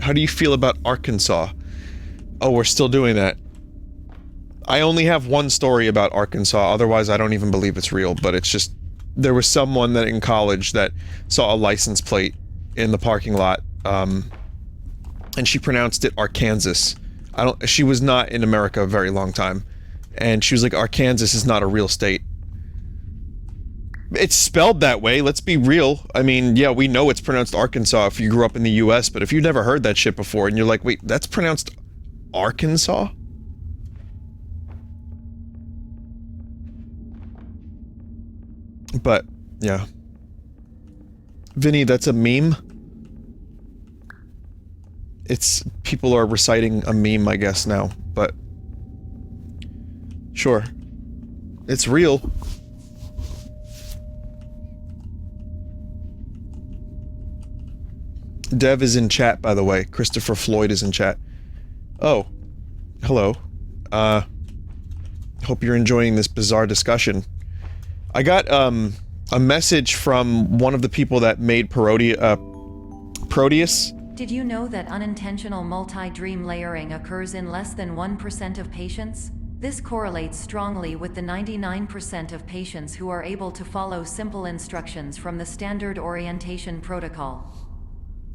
How do you feel about Arkansas? Oh, we're still doing that. I only have one story about Arkansas, otherwise I don't even believe it's real, but it's just... There was someone that in college that saw a license plate in the parking lot, and she pronounced it Arkansas. She was not in America a very long time, and she was like, Arkansas is not a real state. It's spelled that way, let's be real. I mean, yeah, we know it's pronounced Arkansas if you grew up in the US, but if you've never heard that shit before and you're like, wait, that's pronounced Arkansas? But, yeah. Vinny, that's a meme? It's... people are reciting a meme, I guess, now, but... Sure. It's real. Dev is in chat, by the way. Christopher Floyd is in chat. Oh. Hello. Hope you're enjoying this bizarre discussion. I got, a message from one of the people that made Proteus. Did you know that unintentional multi-dream layering occurs in less than 1% of patients? This correlates strongly with the 99% of patients who are able to follow simple instructions from the standard orientation protocol.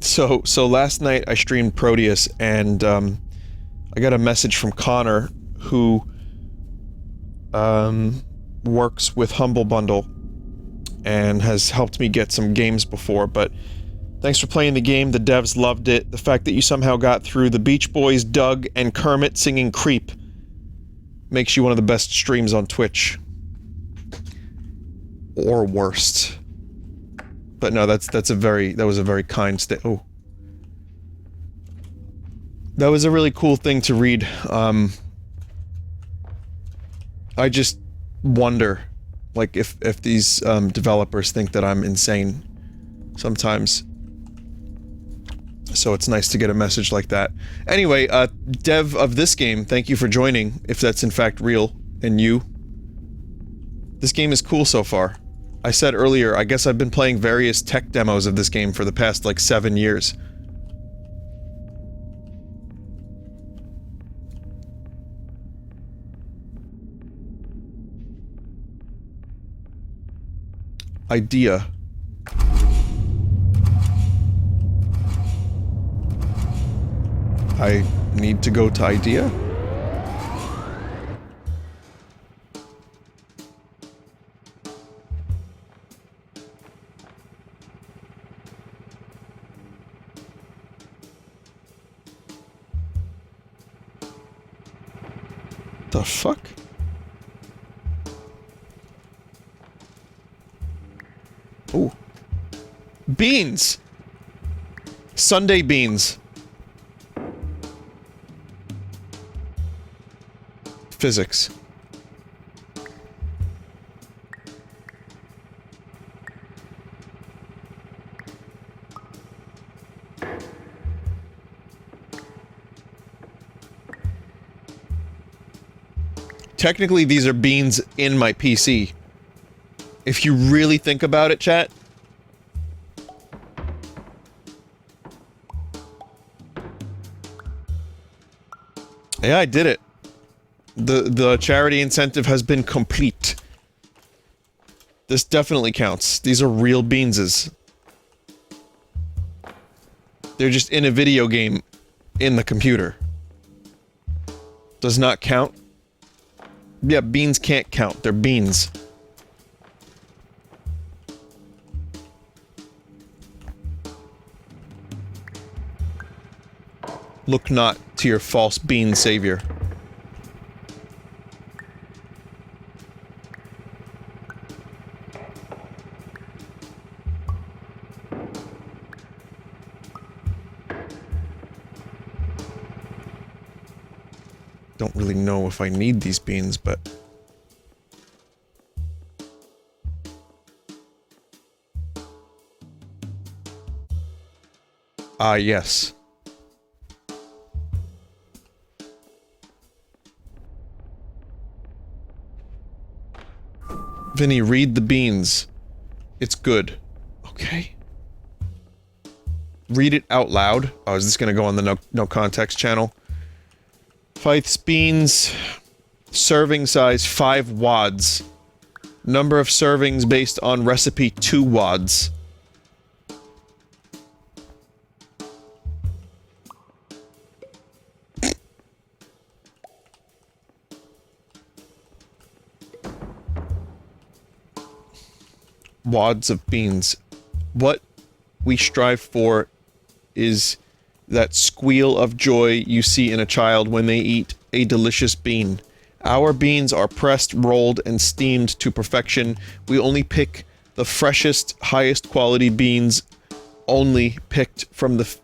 So last night I streamed Proteus, and I got a message from Connor, who works with Humble Bundle and has helped me get some games before, but thanks for playing the game. The devs loved it. The fact that you somehow got through the Beach Boys, Doug, and Kermit singing Creep makes you one of the best streams on Twitch. Or worst. But no, that was a very kind oh. That was a really cool thing to read. I just wonder, like, if these developers think that I'm insane sometimes. So it's nice to get a message like that. Anyway, dev of this game, thank you for joining, if that's in fact real, and you. This game is cool so far. I said earlier, I guess I've been playing various tech demos of this game for the past, like, 7 years. Idea. I need to go to Idea? The fuck? Ooh. Beans! Sunday beans. Physics. Technically, these are beans in my PC. If you really think about it, chat. Yeah, I did it. The charity incentive has been complete. This definitely counts. These are real beanses. They're just in a video game in the computer. Does not count. Yeah, beans can't count. They're beans. Look not to your false bean savior. Don't really know if I need these beans, but... Ah, yes. Vinny, read the beans. It's good. Okay. Read it out loud. Oh, is this gonna go on the no context channel? Fights beans. Serving size 5 wads. Number of servings based on recipe 2 wads. Wads of beans. What we strive for is that squeal of joy you see in a child when they eat a delicious bean. Our beans are pressed, rolled, and steamed to perfection. We only pick the freshest, highest quality beans, only picked from the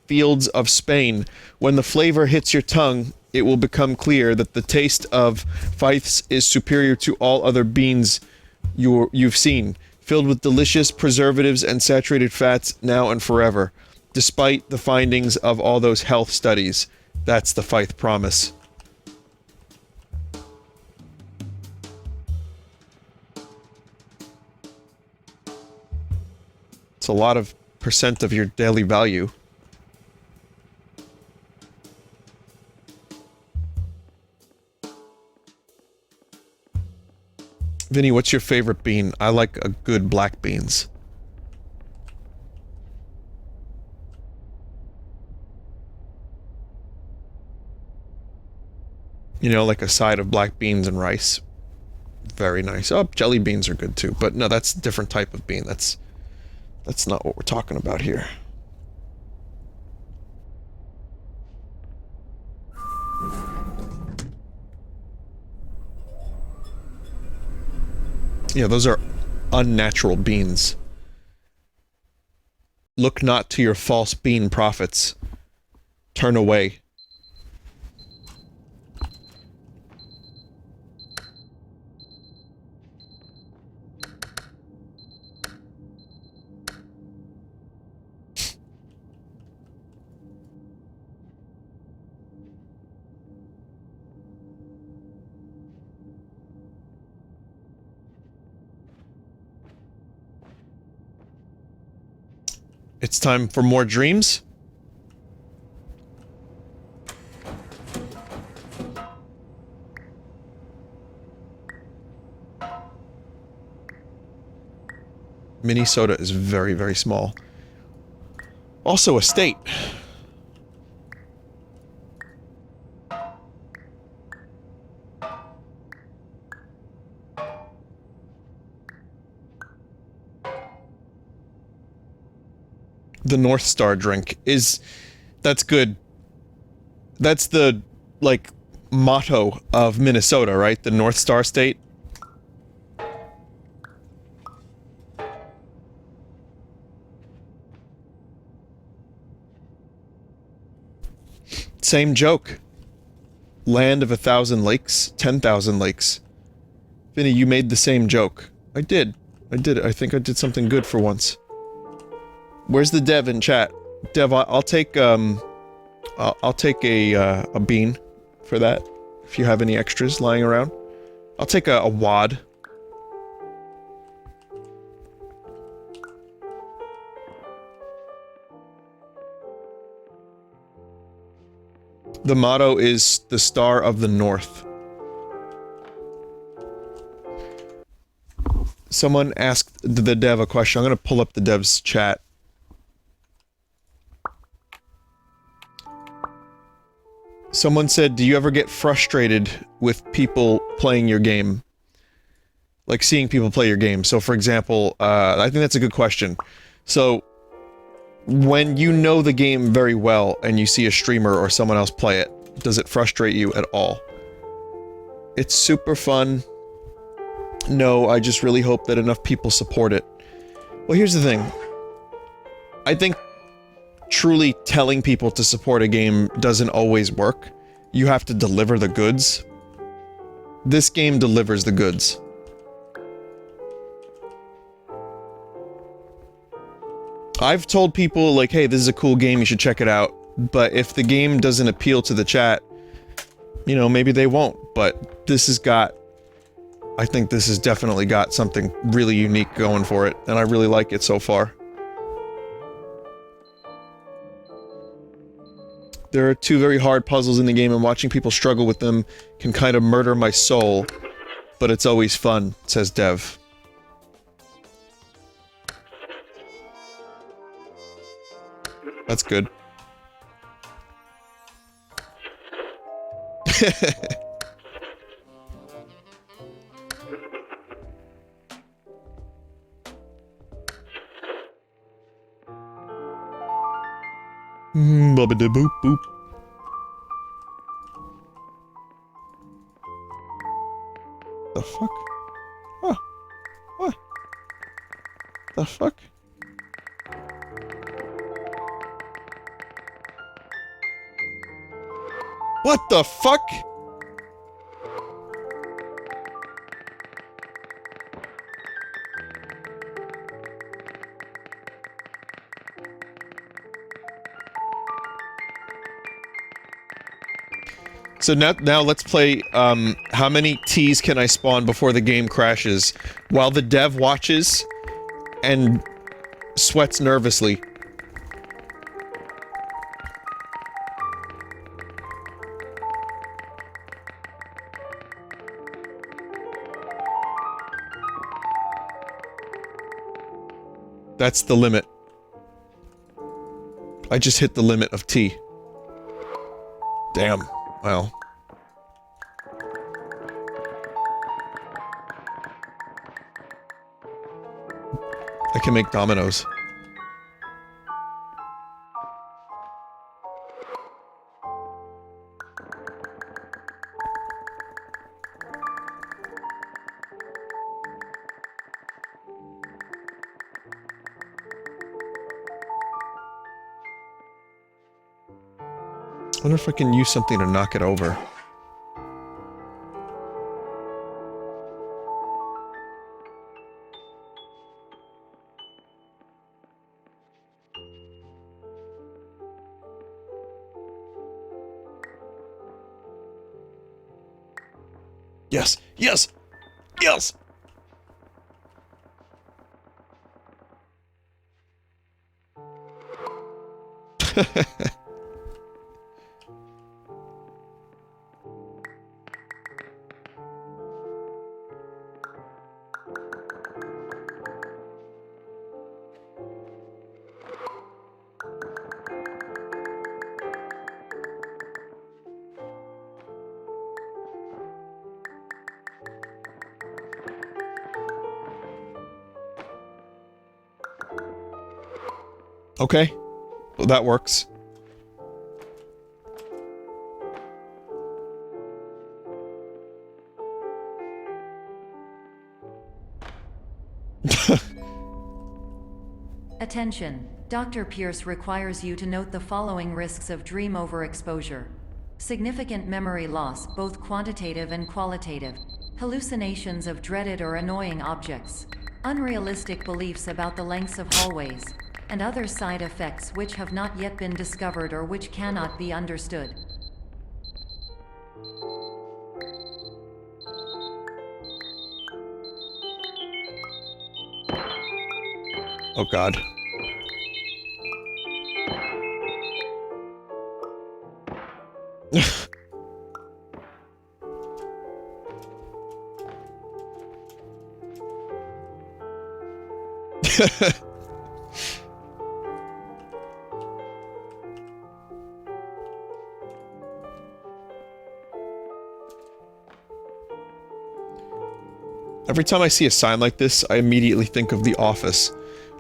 fields of Spain. When the flavor hits your tongue, it will become clear that the taste of Fives is superior to all other beans you've seen, filled with delicious preservatives and saturated fats now and forever, despite the findings of all those health studies. That's the Fife promise. It's a lot of percent of your daily value. Vinny, what's your favorite bean? I like a good black beans. You know, like a side of black beans and rice. Very nice. Oh, jelly beans are good too, but no, that's a different type of bean. That's not what we're talking about here. Yeah, those are unnatural beans. Look not to your false bean prophets. Turn away. It's time for more dreams. Minnesota is very, very small. Also a state. The North Star drink is... That's good. That's the, like, motto of Minnesota, right? The North Star State. Same joke. Land of 1,000 lakes, 10,000 lakes. Vinny, you made the same joke. I did. I did it. I think I did something good for once. Where's the dev in chat? Dev, I'll take a bean for that. If you have any extras lying around. I'll take a wad. The motto is the Star of the North. Someone asked the dev a question. I'm gonna pull up the dev's chat. Someone said, do you ever get frustrated with people playing your game? Like seeing people play your game. So for example, I think that's a good question. So, when you know the game very well and you see a streamer or someone else play it, does it frustrate you at all? It's super fun. No, I just really hope that enough people support it. Well, here's the thing. I think truly telling people to support a game doesn't always work. You have to deliver the goods. This game delivers the goods. I've told people, like, hey, this is a cool game, you should check it out. But if the game doesn't appeal to the chat, you know, maybe they won't. But this has got... I think this has definitely got something really unique going for it, and I really like it so far. There are two very hard puzzles in the game, and watching people struggle with them can kind of murder my soul. But it's always fun, says Dev. That's good. Bubba-da-boop boop. The fuck? Huh. What? The fuck? What the fuck? So now let's play, how many T's can I spawn before the game crashes, while the dev watches and sweats nervously. That's the limit. I just hit the limit of T. Damn. Well. I can make dominoes. I wonder if I can use something to knock it over. Yes! Yes! Yes! Okay. Well, that works. Attention. Dr. Pierce requires you to note the following risks of dream overexposure. Significant memory loss, both quantitative and qualitative. Hallucinations of dreaded or annoying objects. Unrealistic beliefs about the lengths of hallways. And other side effects which have not yet been discovered or which cannot be understood. Oh God. Every time I see a sign like this, I immediately think of The Office.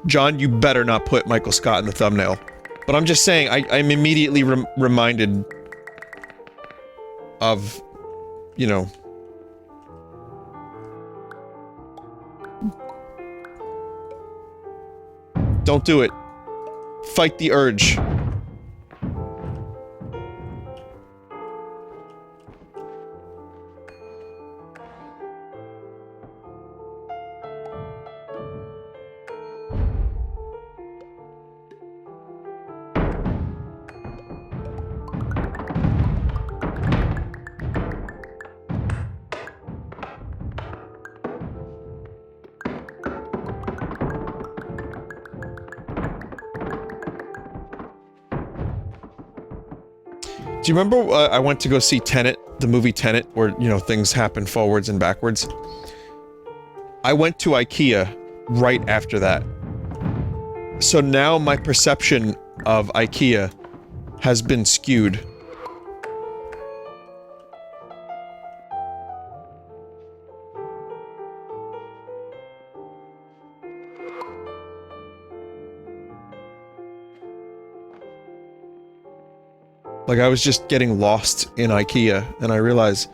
John, you better not put Michael Scott in the thumbnail. But I'm just saying, I'm immediately reminded of, you know... Don't do it. Fight the urge. Do you remember I went to go see Tenet, the movie Tenet, where, you know, things happen forwards and backwards? I went to IKEA right after that. So now my perception of IKEA has been skewed. Like, I was just getting lost in IKEA, and I realized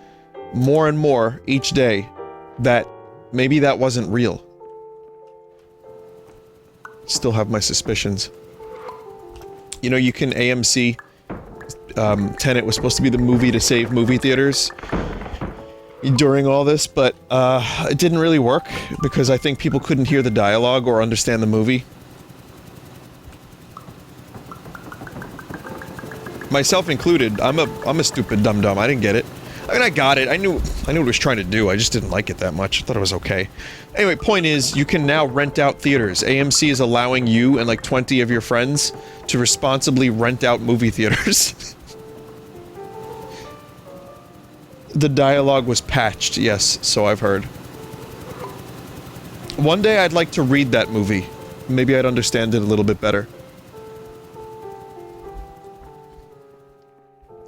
more and more each day that maybe that wasn't real. Still have my suspicions. You know, you can AMC, Tenet was supposed to be the movie to save movie theaters during all this, but it didn't really work because I think people couldn't hear the dialogue or understand the movie. Myself included, I'm a stupid dum-dum, I didn't get it. I mean, I got it, I knew what it was trying to do, I just didn't like it that much, I thought it was okay. Anyway, point is, you can now rent out theaters. AMC is allowing you and like 20 of your friends to responsibly rent out movie theaters. The dialogue was patched, yes, so I've heard. One day I'd like to read that movie. Maybe I'd understand it a little bit better.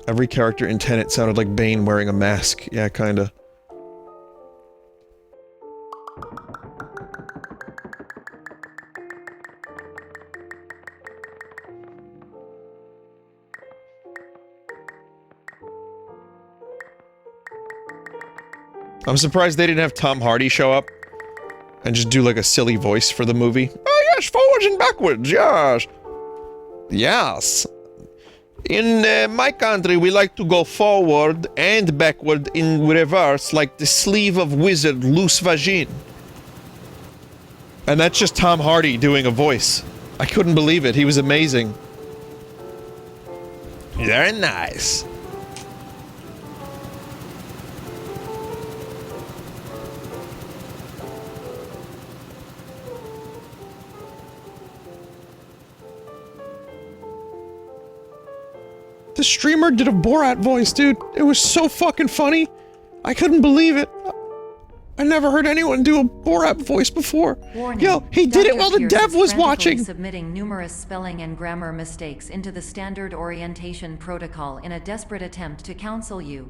Every character in Tenet sounded like Bane wearing a mask. Yeah, kinda. I'm surprised they didn't have Tom Hardy show up and just do like a silly voice for the movie. Oh yes, forwards and backwards, yes. Yes. In my country, we like to go forward and backward in reverse like the sleeve of wizard loose vagine. And that's just Tom Hardy doing a voice. I couldn't believe it. He was amazing. Very nice. The streamer did a Borat voice, dude. It was so fucking funny. I couldn't believe it. I never heard anyone do a Borat voice before. Warning. Yo, he did it while the Pierce dev is was frantically watching. Submitting numerous spelling and grammar mistakes into the standard orientation protocol in a desperate attempt to counsel you.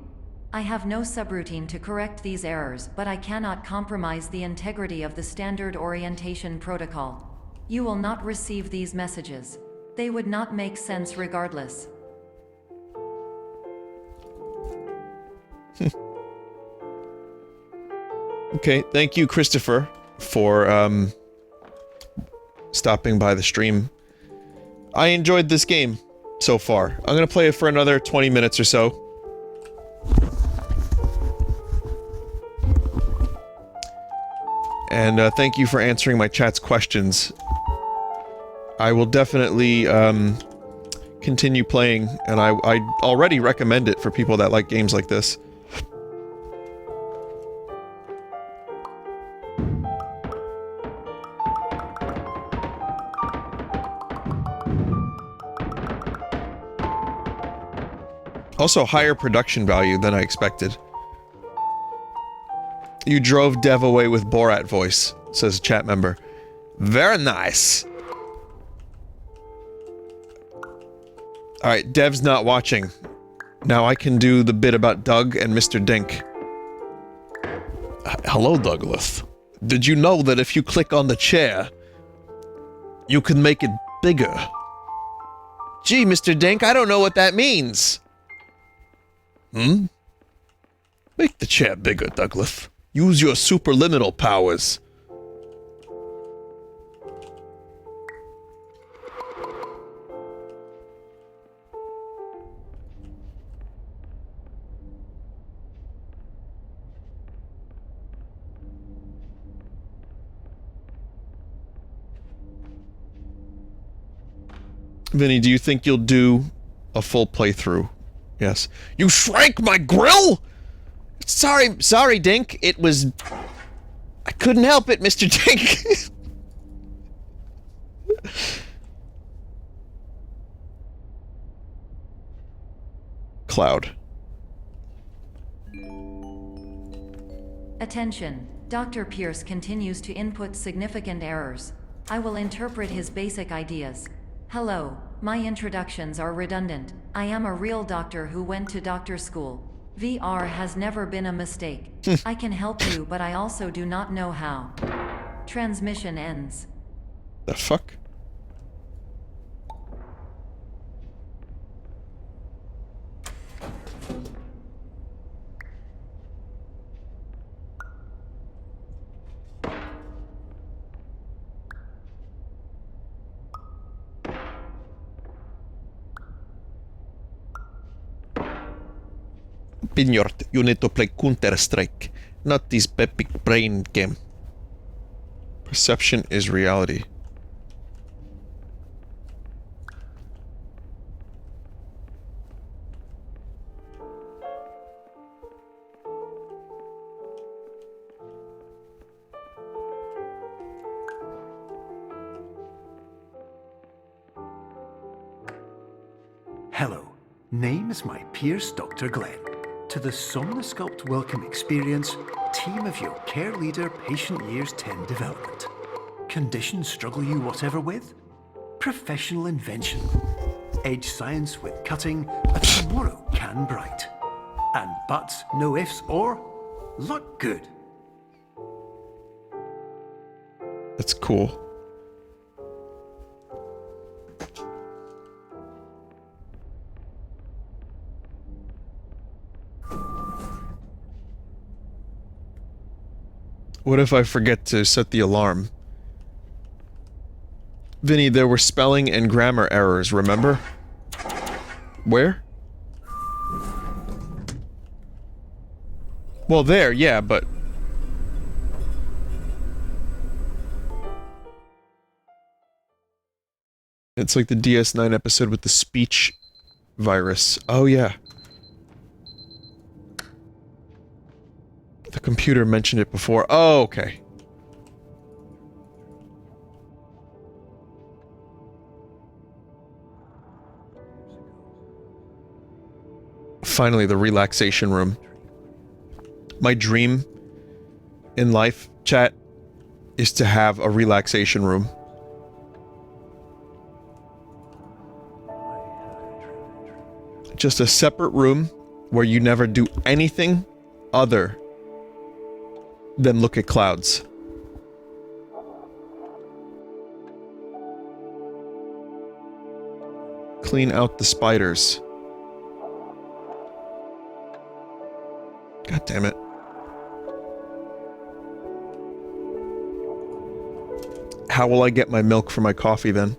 I have no subroutine to correct these errors, but I cannot compromise the integrity of the standard orientation protocol. You will not receive these messages. They would not make sense regardless. Okay, thank you, Christopher, for, stopping by the stream. I enjoyed this game so far. I'm gonna play it for another 20 minutes or so. And thank you for answering my chat's questions. I will definitely continue playing, and I already recommend it for people that like games like this. Also, higher production value than I expected. You drove Dev away with Borat voice, says a chat member. Very nice. Alright, Dev's not watching. Now I can do the bit about Doug and Mr. Dink. Hello, Douglas. Did you know that if you click on the chair, you can make it bigger? Gee, Mr. Dink, I don't know what that means. Hmm? Make the chair bigger, Douglas. Use your superliminal powers. Vinny, do you think you'll do a full playthrough? Yes. You shrank my grill?! Sorry, Dink. It was... I couldn't help it, Mr. Dink. Cloud. Attention. Dr. Pierce continues to input significant errors. I will interpret his basic ideas. Hello. My introductions are redundant. I am a real doctor who went to doctor school. VR has never been a mistake. I can help you, but I also do not know how. Transmission ends. The fuck? Pignort, you need to play Counter-Strike, not this epic brain game. Perception is reality. Hello, name is my Pierce Dr. Glenn. To the Somnosculpt Welcome Experience, team of your care leader, patient years 10 development. Conditions struggle you whatever with? Professional invention. Edge science with cutting, a tomorrow can bright. And buts, no ifs, or look good. That's cool. What if I forget to set the alarm? Vinny, there were spelling and grammar errors, remember? Where? Well, there, yeah, but... It's like the DS9 episode with the speech virus. Oh, yeah. The computer mentioned it before. Oh, okay. Finally, the relaxation room. My dream in life, chat, is to have a relaxation room. Just a separate room where you never do anything other than look at clouds. Clean out the spiders. God damn it. how will I get my milk for my coffee then?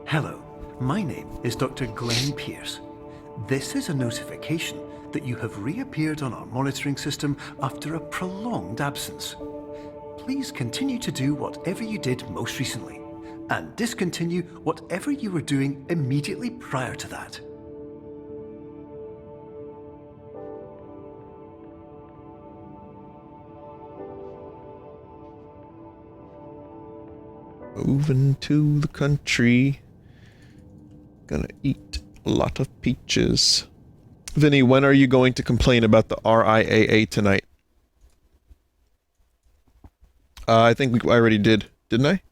Hello, my name is Dr. Glenn Pierce. This is a notification that you have reappeared on our monitoring system after a prolonged absence. Please continue to do whatever you did most recently, and discontinue whatever you were doing immediately prior to that. Moving to the country. Gonna eat a lot of peaches. Vinny, when are you going to complain about the RIAA tonight? I think I already did, didn't I?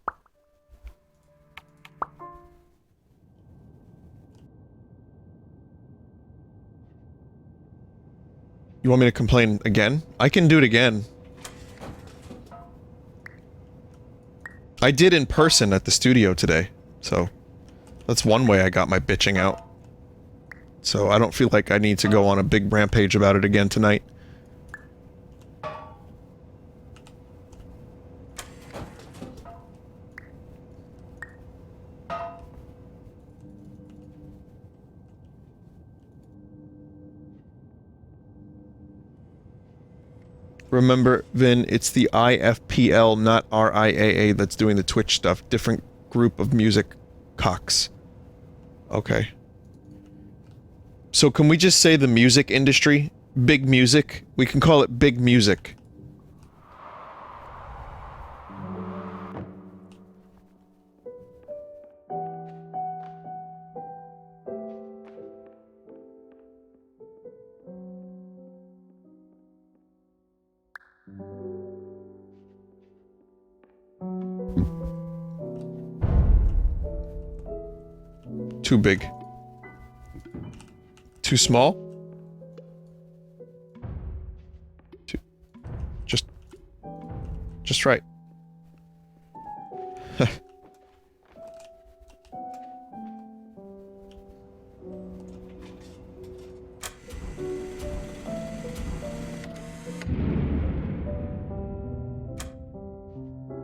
You want me to complain again? I can do it again. I did in person at the studio today, so that's one way I got my bitching out. So I don't feel like I need to go on a big rampage about it again tonight. Remember, Vin, it's the IFPL, not RIAA, that's doing the Twitch stuff. Different group of music cocks. Okay. So can we just say the music industry? Big music? We can call it big music. Too big. Too small? Too... Just right.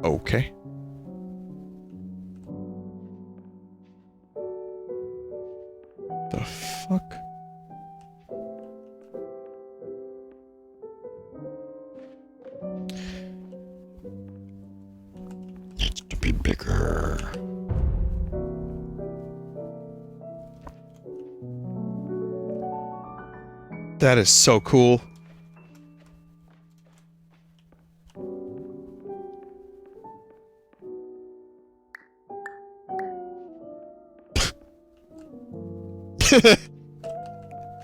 Okay. The fuck? Needs to be bigger. That is so cool.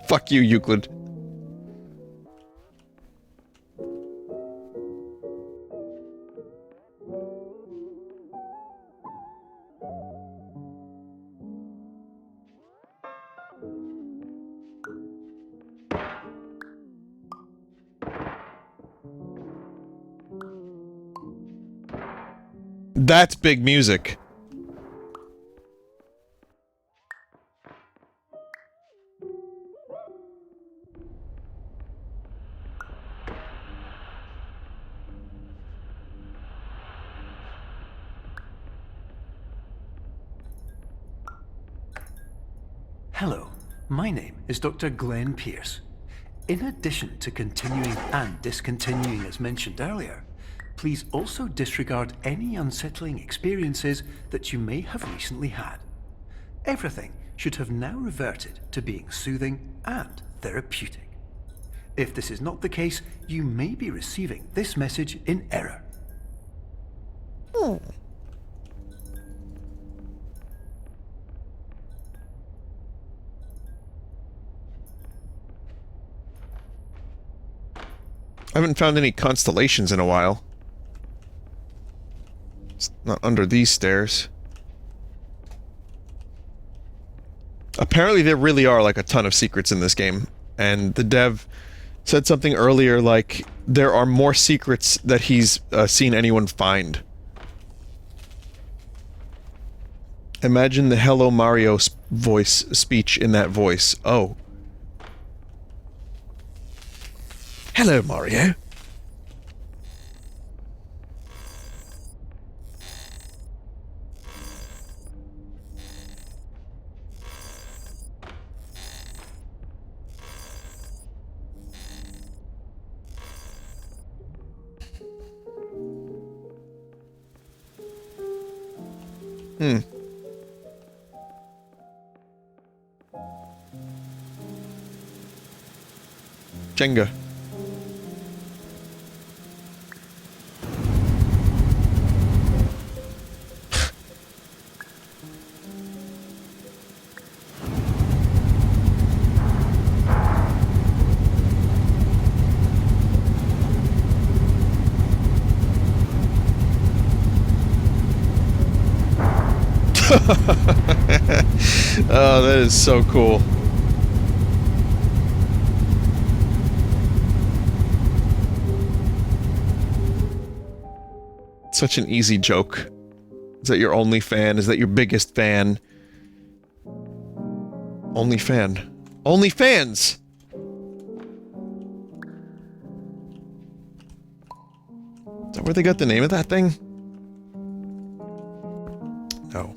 Fuck you, Euclid. That's big music. Hello, my name is Dr. Glenn Pierce. In addition to continuing and discontinuing as mentioned earlier, please also disregard any unsettling experiences that you may have recently had. Everything should have now reverted to being soothing and therapeutic. If this is not the case, you may be receiving this message in error. I haven't found any constellations in a while. It's not under these stairs. Apparently there really are like a ton of secrets in this game, and the dev said something earlier like there are more secrets that he's seen anyone find. Imagine the Hello Mario speech in that voice. Oh. Hello, Mario. Jenga. Oh, that is so cool. Such an easy joke. Is that your only fan? Is that your biggest fan? Only fan. Only fans! Is that where they got the name of that thing? No.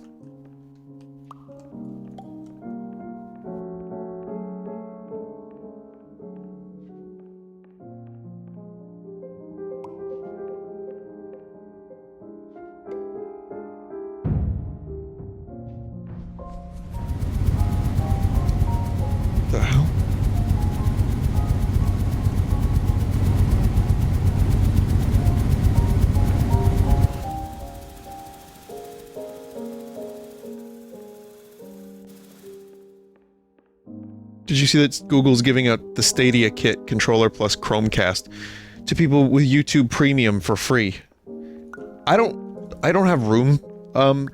The hell? Did you see that Google's giving out the Stadia Kit controller plus Chromecast to people with YouTube Premium for free? I don't have room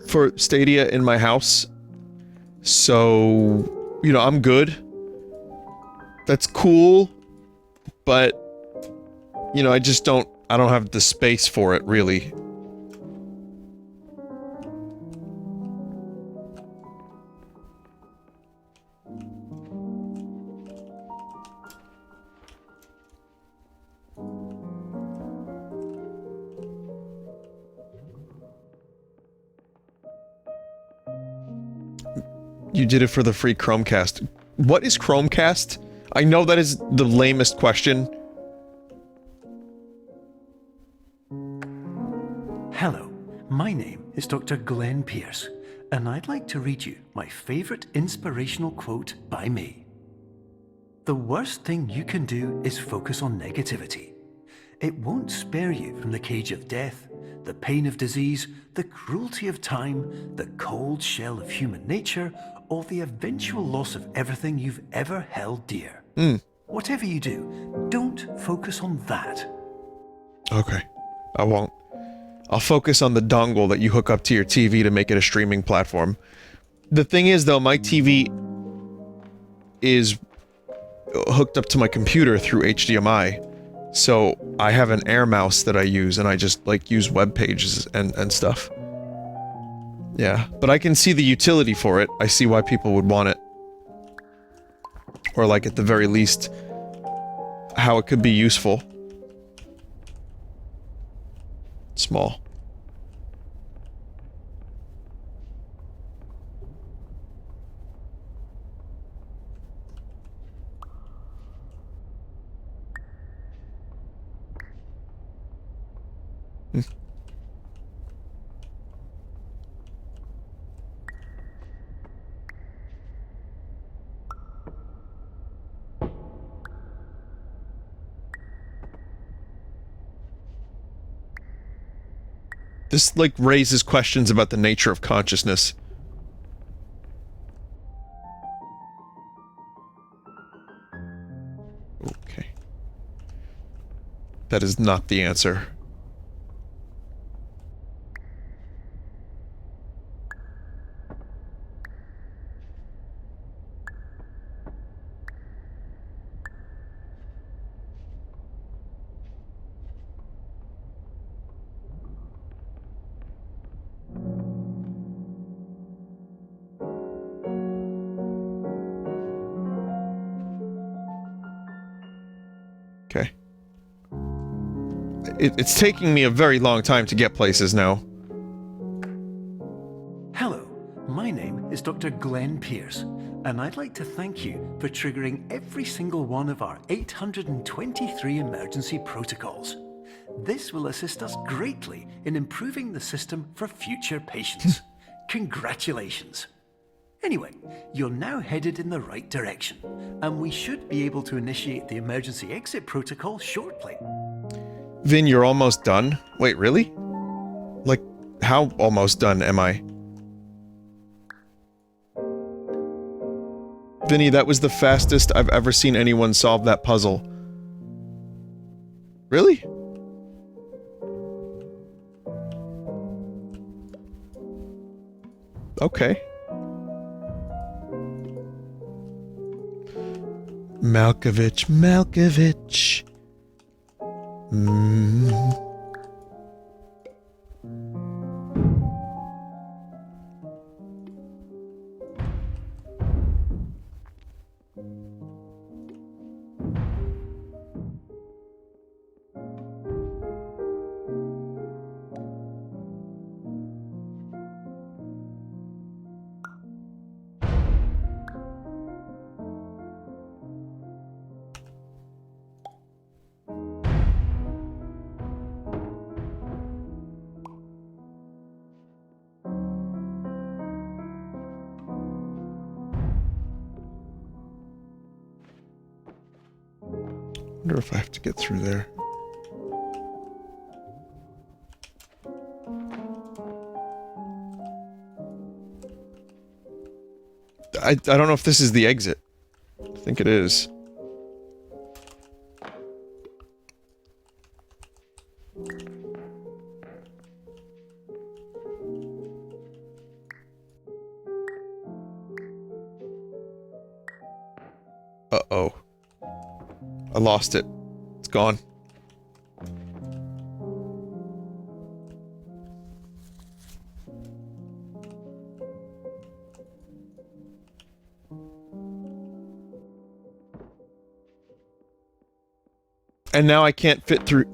for Stadia in my house. So, you know, I'm good. That's cool, but you know, I don't have the space for it really. You did it for the free Chromecast. What is Chromecast? I know that is the lamest question. Hello, my name is Dr. Glenn Pierce, and I'd like to read you my favorite inspirational quote by me. The worst thing you can do is focus on negativity. It won't spare you from the cage of death, the pain of disease, the cruelty of time, the cold shell of human nature, or the eventual loss of everything you've ever held dear. Whatever you do, don't focus on that. Okay. I won't. I'll focus on the dongle that you hook up to your TV to make it a streaming platform. The thing is, though, my TV is hooked up to my computer through HDMI. So I have an air mouse that I use, and I just, like, use web pages and stuff. Yeah, but I can see the utility for it. I see why people would want it. Or, like, at the very least, how it could be useful. Small. This, like, raises questions about the nature of consciousness. Okay. That is not the answer. Okay. It's taking me a very long time to get places now. Hello, my name is Dr. Glenn Pierce, and I'd like to thank you for triggering every single one of our 823 emergency protocols. This will assist us greatly in improving the system for future patients. Congratulations. Anyway, you're now headed in the right direction, and we should be able to initiate the emergency exit protocol shortly. Vin, you're almost done? Wait, really? Like, how almost done am I? Vinny, that was the fastest I've ever seen anyone solve that puzzle. Really? Okay. Malkovich. I wonder if I have to get through there. I don't know if this is the exit. I think it is. Uh-oh. I lost it. It's gone. And now I can't fit through.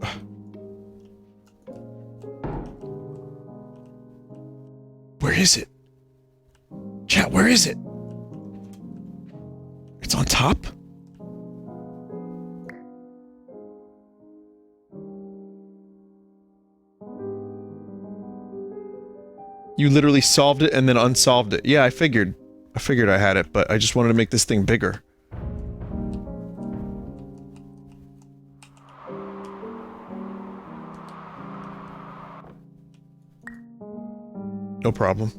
Where is it? Chat, where is it? It's on top? You literally solved it and then unsolved it. Yeah, I figured. I figured I had it, but I just wanted to make this thing bigger. No problem.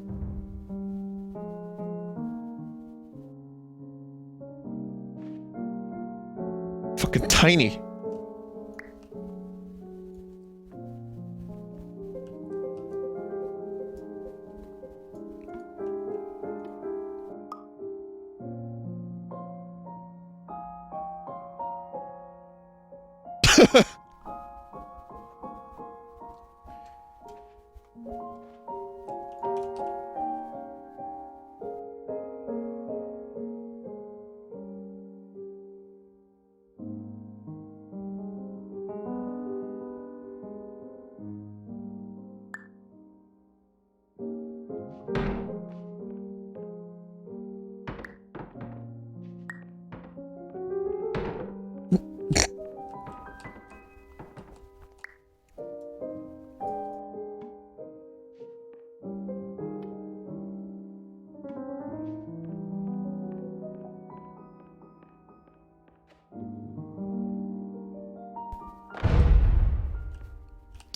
Fucking tiny.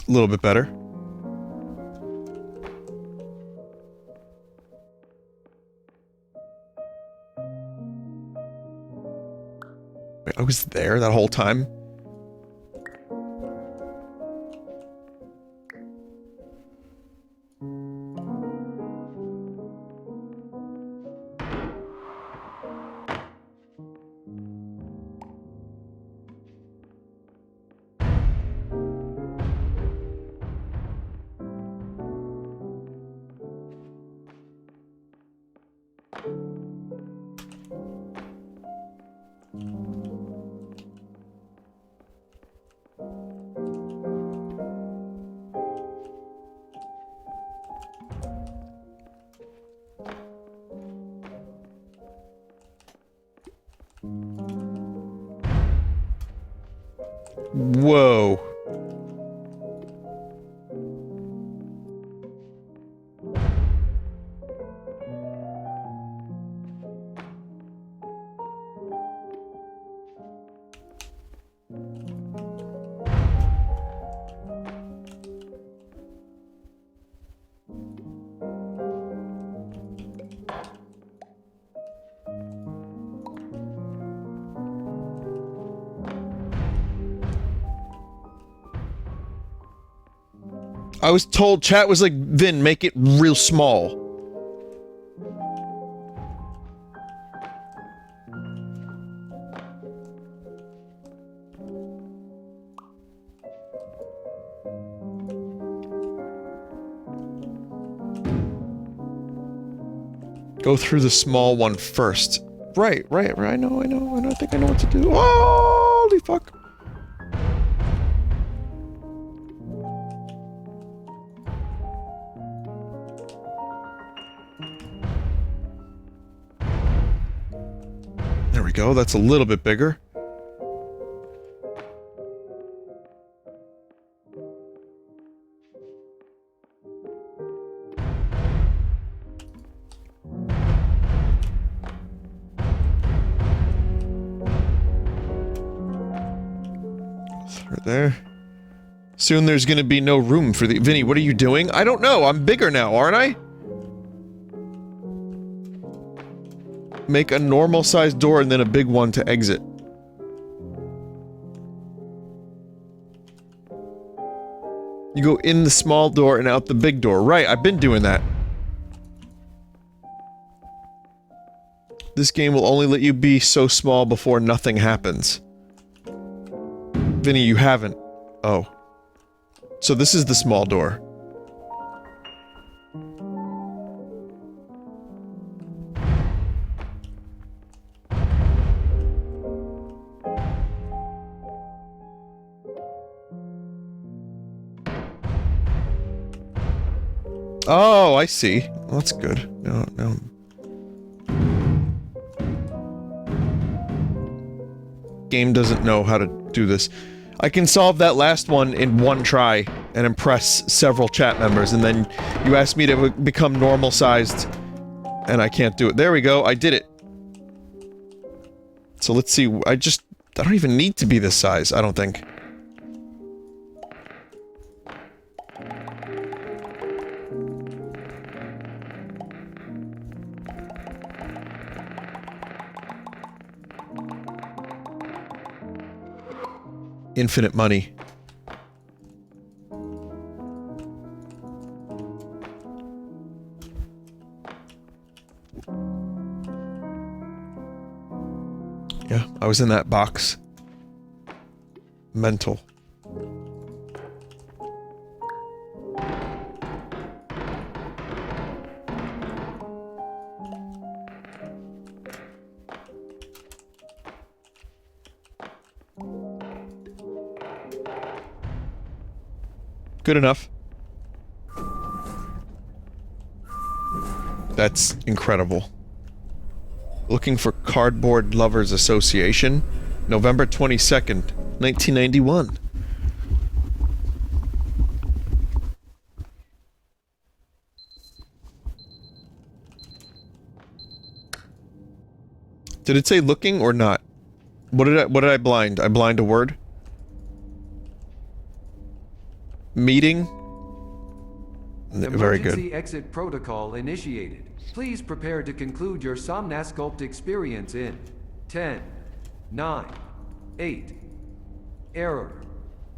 A little bit better. Wait, I was there that whole time? Whoa. I was told, chat was like, Vin, make it real small. Go through the small one first. Right. I know, I think I know what to do. Holy fuck. There we go, that's a little bit bigger. Through there. Soon there's gonna be no room for the- Vinny, what are you doing? I don't know, I'm bigger now, aren't I? Make a normal-sized door and then a big one to exit. You go in the small door and out the big door. Right, I've been doing that. This game will only let you be so small before nothing happens. Vinny, you haven't. Oh. So this is the small door. Oh, I see. Well, that's good. No. Game doesn't know how to do this. I can solve that last one in one try and impress several chat members, and then you ask me to become normal-sized, and I can't do it. There we go, I did it. So let's see, I don't even need to be this size, I don't think. Infinite money. Yeah, I was in that box. Mental. Good enough. That's incredible. Looking for Cardboard Lovers Association, November 22nd, 1991. Did it say looking or not? What did I blind? I blind a word? Meeting? Very good. Emergency exit protocol initiated. Please prepare to conclude your Somnasculpt experience in 10, 9, 8. Error.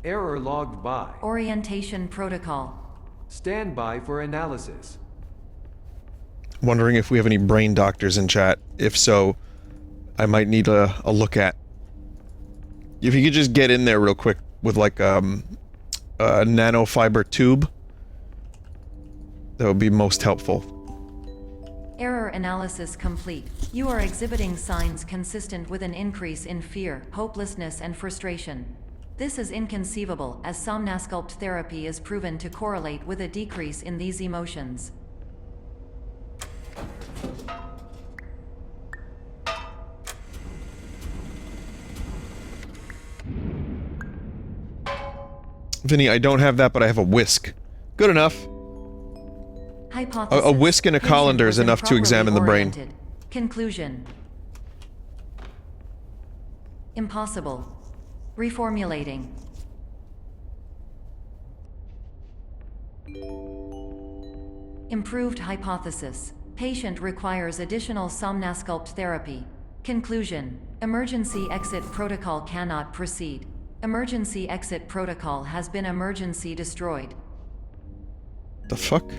Error logged by. Orientation protocol. Stand by for analysis. Wondering if we have any brain doctors in chat. If so, I might need a look at. If you could just get in there real quick with like a nanofiber tube, that would be most helpful. Error analysis complete. You are exhibiting signs consistent with an increase in fear, hopelessness, and frustration. This is inconceivable, as Somnasculpt therapy is proven to correlate with a decrease in these emotions. Vinny, I don't have that, but I have a whisk. Good enough. Hypothesis. A whisk and a Patient colander is was enough to examine the brain. improperly oriented. Conclusion. Impossible. Reformulating. Improved hypothesis. Patient requires additional Somnasculpt therapy. Conclusion. Emergency exit protocol cannot proceed. Emergency exit protocol has been emergency destroyed. The fuck?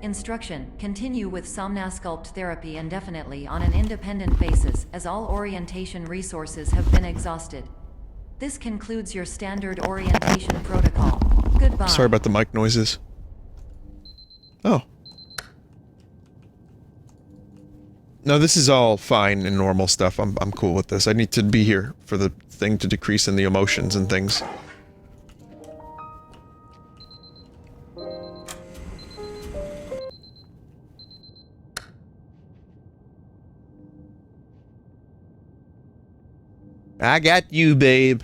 Instruction. Continue with Somnasculpt therapy indefinitely on an independent basis, as all orientation resources have been exhausted. This concludes your standard orientation protocol. Goodbye. Sorry about the mic noises. Oh. No, this is all fine and normal stuff. I'm cool with this. I need to be here for the thing to decrease in the emotions and things. I got you, babe.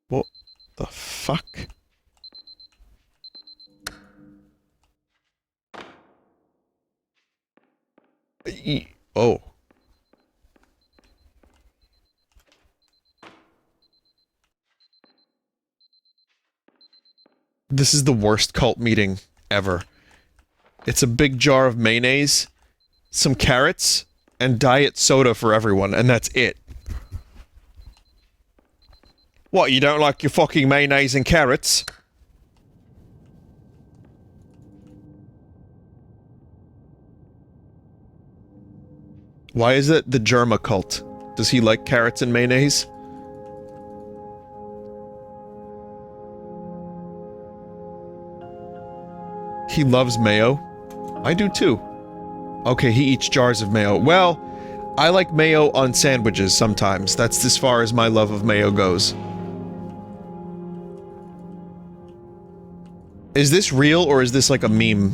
What the fuck? Oh. This is the worst cult meeting ever. It's a big jar of mayonnaise, some carrots, and diet soda for everyone, and that's it. What, you don't like your fucking mayonnaise and carrots? Why is it the Germa cult? Does he like carrots and mayonnaise? He loves mayo. I do too. Okay, he eats jars of mayo. Well, I like mayo on sandwiches sometimes. That's as far as my love of mayo goes. Is this real or is this like a meme?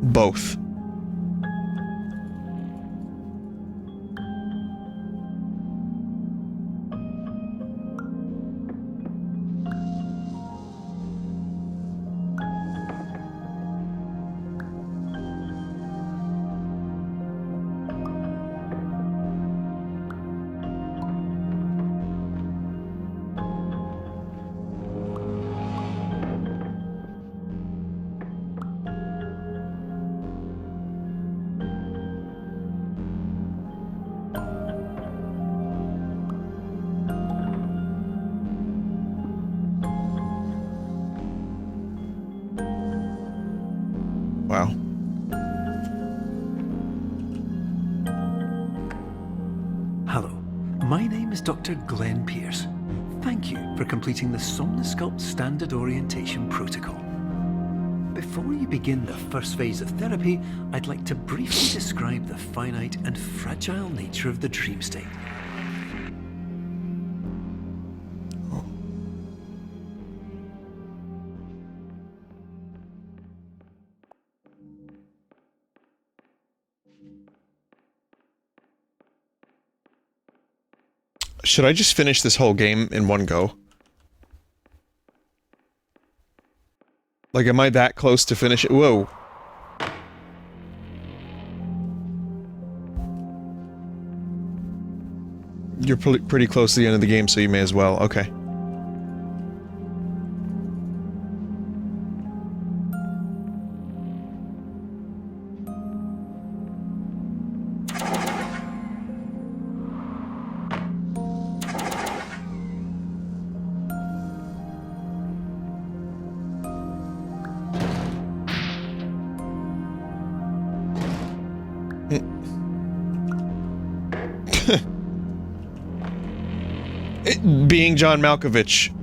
Both. Wow. Hello, my name is Dr. Glenn Pierce. Thank you for completing the Somnasculpt Standard Orientation Protocol. Before you begin the first phase of therapy, I'd like to briefly describe the finite and fragile nature of the dream state. Should I just finish this whole game in one go? Like, am I that close to finish it? Whoa. You're pretty close to the end of the game, so you may as well. Okay. Being John Malkovich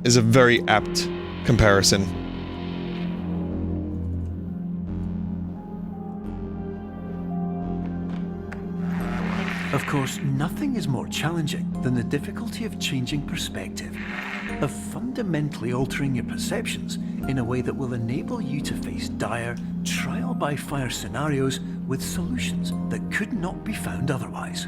is a very apt comparison. Of course, nothing is more challenging than the difficulty of changing perspective, of fundamentally altering your perceptions in a way that will enable you to face dire, trial-by-fire scenarios with solutions that could not be found otherwise.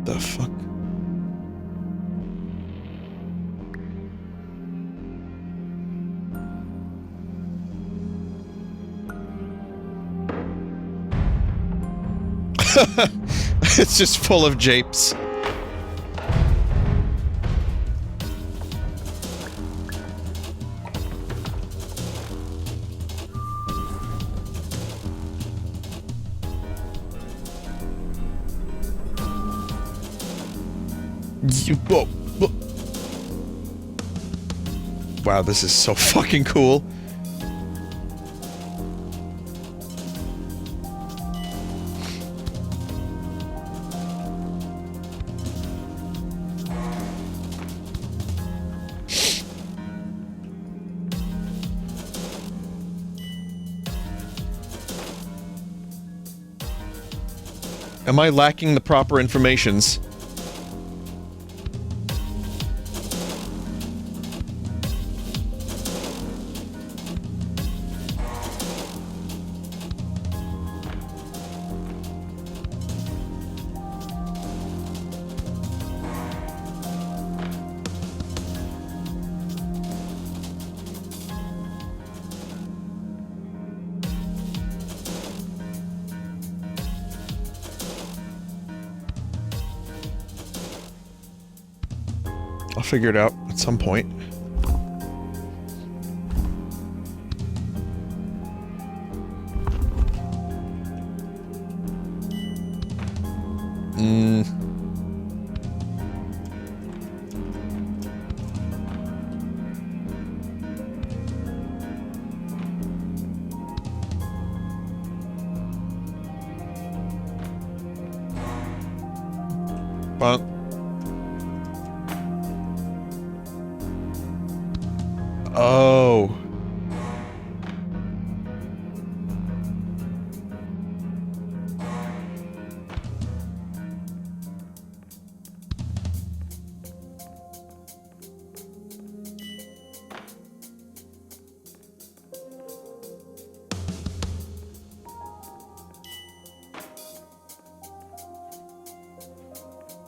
The fuck? It's just full of japes. Whoa, whoa. Wow, this is so fucking cool. Am I lacking the proper informations? I'll figure it out at some point. But oh.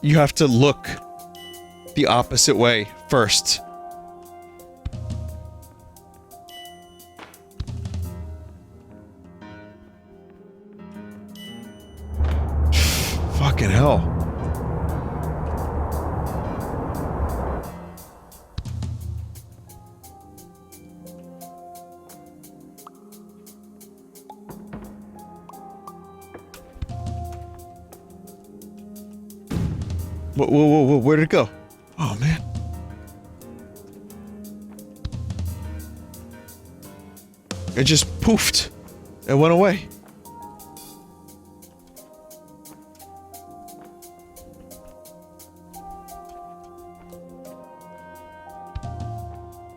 You have to look the opposite way first. Fucking hell. Whoa, where did it go? Oh, man. It just poofed. It went away.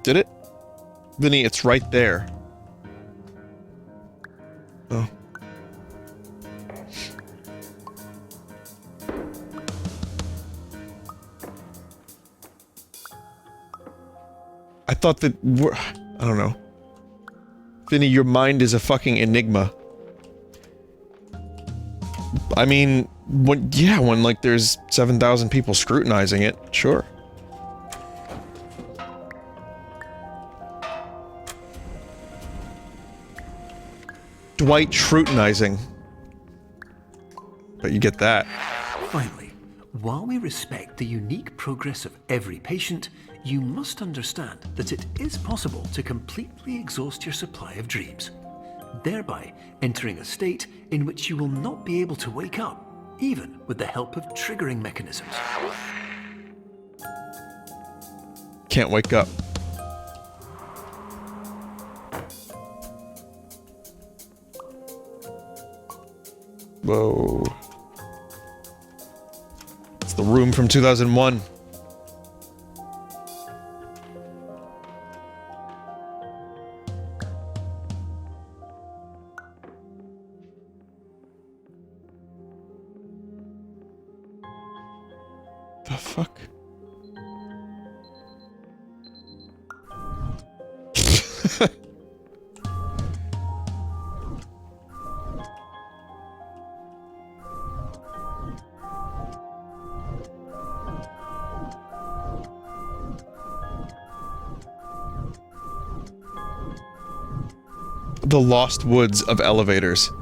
Did it? Vinny, it's right there. Oh. I thought that I don't know. Vinny, your mind is a fucking enigma. I mean, when like there's 7,000 people scrutinizing it, sure. Dwight scrutinizing. But you get that. Finally, while we respect the unique progress of every patient, you must understand that it is possible to completely exhaust your supply of dreams, thereby entering a state in which you will not be able to wake up, even with the help of triggering mechanisms. Can't wake up. Whoa. It's the room from 2001. The fuck? The lost woods of elevators.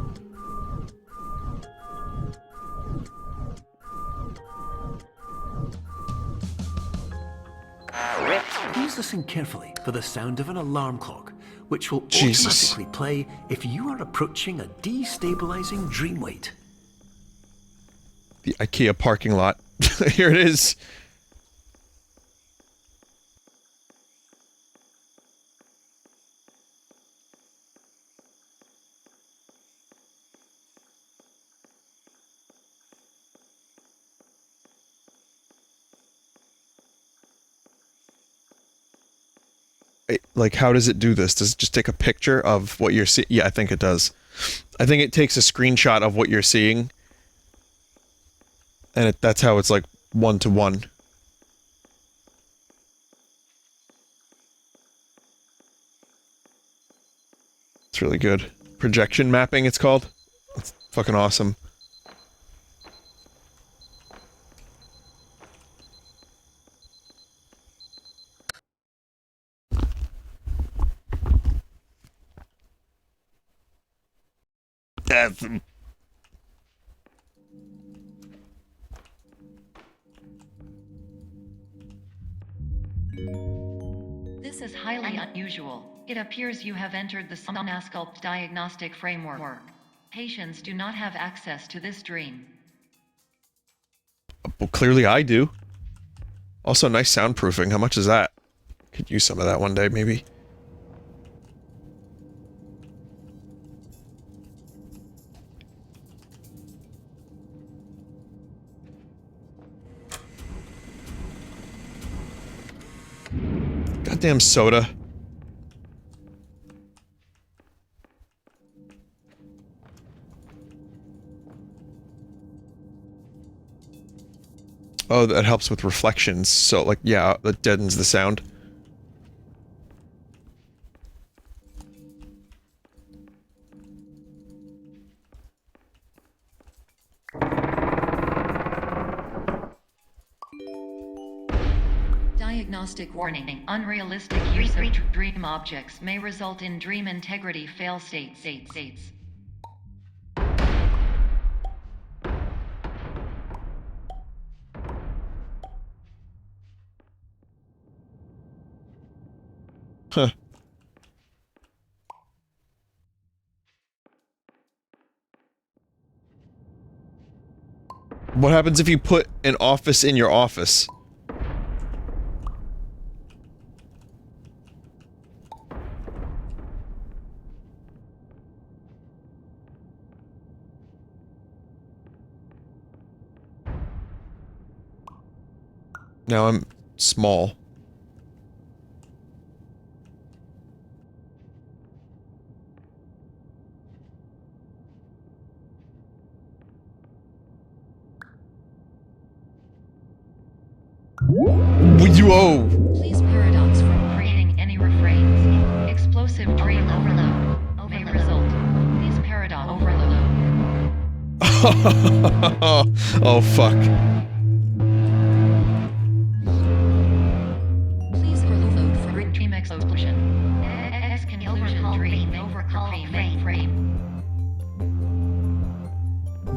Please listen carefully for the sound of an alarm clock, which will Jesus. automatically play if you are approaching a destabilizing dream weight. The IKEA parking lot. Here it is. Like, how does it do this? Does it just take a picture of what you're seeing? Yeah, I think it does. I think it takes a screenshot of what you're seeing. And that's how it's like one-to-one. It's really good. Projection mapping, it's called. It's fucking awesome. Awesome. This is highly unusual. It appears you have entered the Somnasculpt Diagnostic Framework. Patients do not have access to this dream. Well, clearly I do. Also, nice soundproofing. How much is that? Could use some of that one day, maybe. Goddamn soda. Oh, that helps with reflections. So, like, yeah, that deadens the sound. Diagnostic warning. Unrealistic use of dream objects may result in dream integrity fail states. Huh. What happens if you put an office in your office? Now I'm small. Whoa! Please paradox from creating any refrains. Explosive dream overload may result. Please paradox overload. Oh fuck. Please overload for dream explosion. Exclusion dream overcall frame.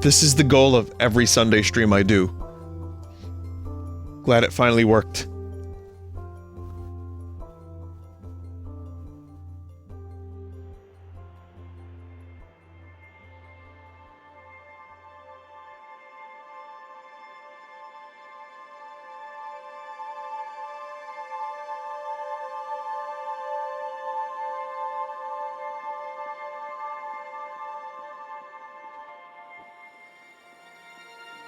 This is the goal of every Sunday stream I do. Glad it finally worked.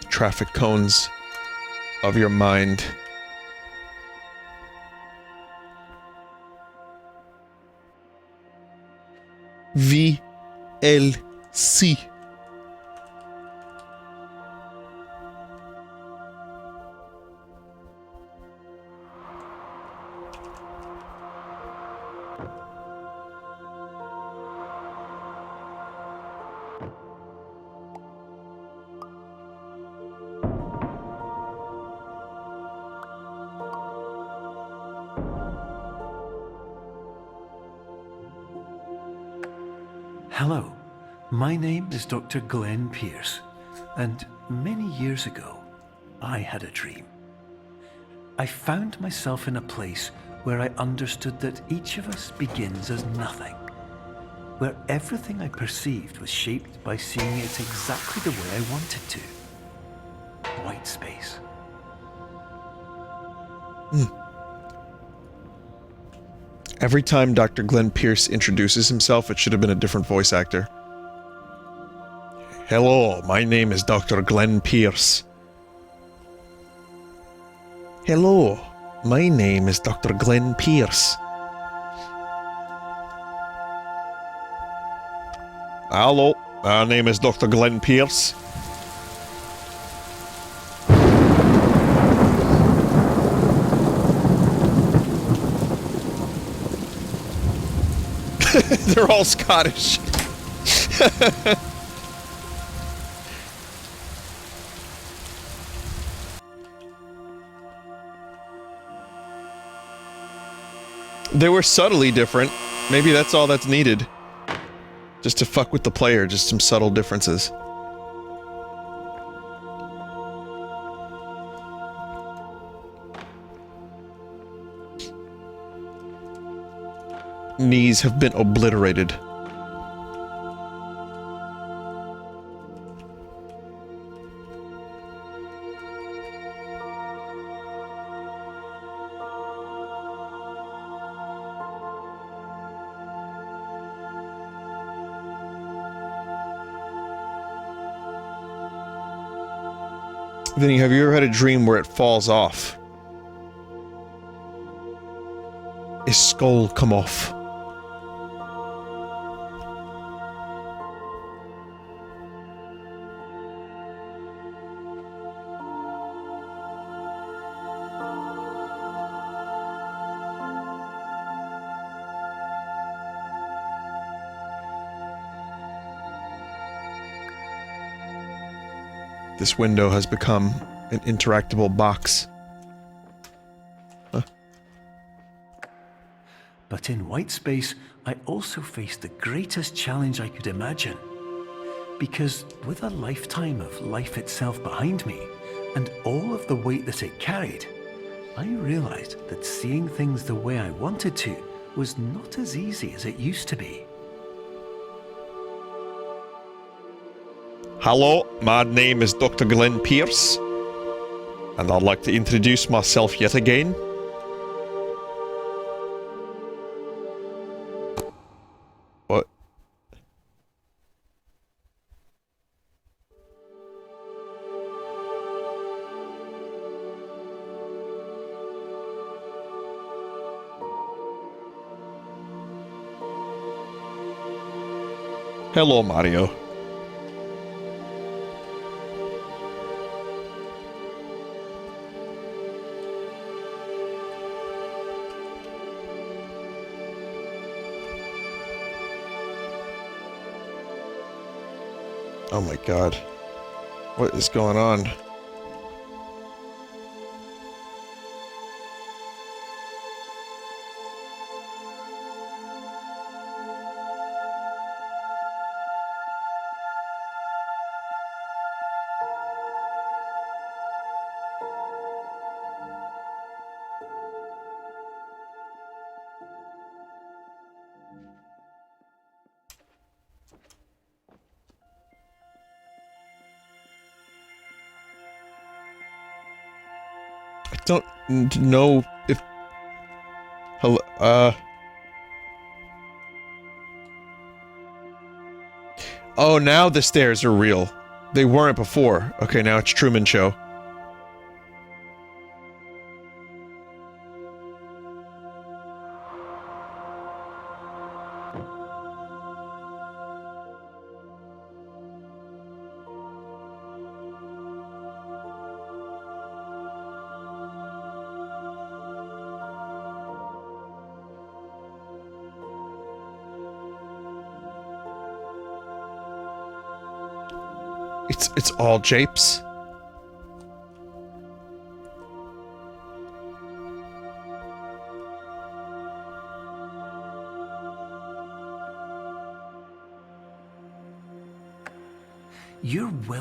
Traffic cones of your mind. VLC. Hello, my name is Dr. Glenn Pierce, and many years ago, I had a dream. I found myself in a place where I understood that each of us begins as nothing, where everything I perceived was shaped by seeing it exactly the way I wanted to. White space. Every time Dr. Glenn Pierce introduces himself, it should have been a different voice actor. Hello, my name is Dr. Glenn Pierce. Hello, my name is Dr. Glenn Pierce. Hello, my name is Dr. Glenn Pierce. They're all Scottish. They were subtly different. Maybe that's all that's needed. Just to fuck with the player, just some subtle differences. Knees have been obliterated. Vinny, have you ever had a dream where it falls off? His skull come off. This window has become an interactable box. Huh. But in white space, I also faced the greatest challenge I could imagine. Because with a lifetime of life itself behind me, and all of the weight that it carried, I realized that seeing things the way I wanted to was not as easy as it used to be. Hello, my name is Dr. Glenn Pierce, and I'd like to introduce myself yet again. What? Hello, Mario. Oh my god. What is going on? I don't know if... Hello, Oh, now the stairs are real. They weren't before. Okay, now it's Truman Show. It's all japes.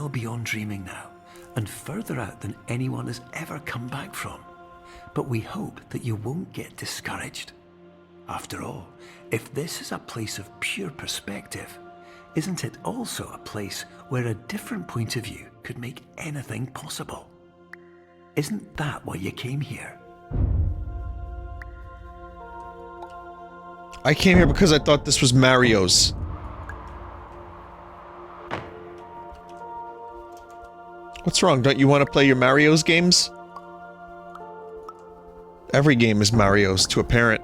well beyond dreaming now, and further out than anyone has ever come back from. But we hope that you won't get discouraged. After all, if this is a place of pure perspective, isn't it also a place where a different point of view could make anything possible? Isn't that why you came here? I came here because I thought this was Mario's. What's wrong? Don't you want to play your Mario's games? Every game is Mario's to a parent.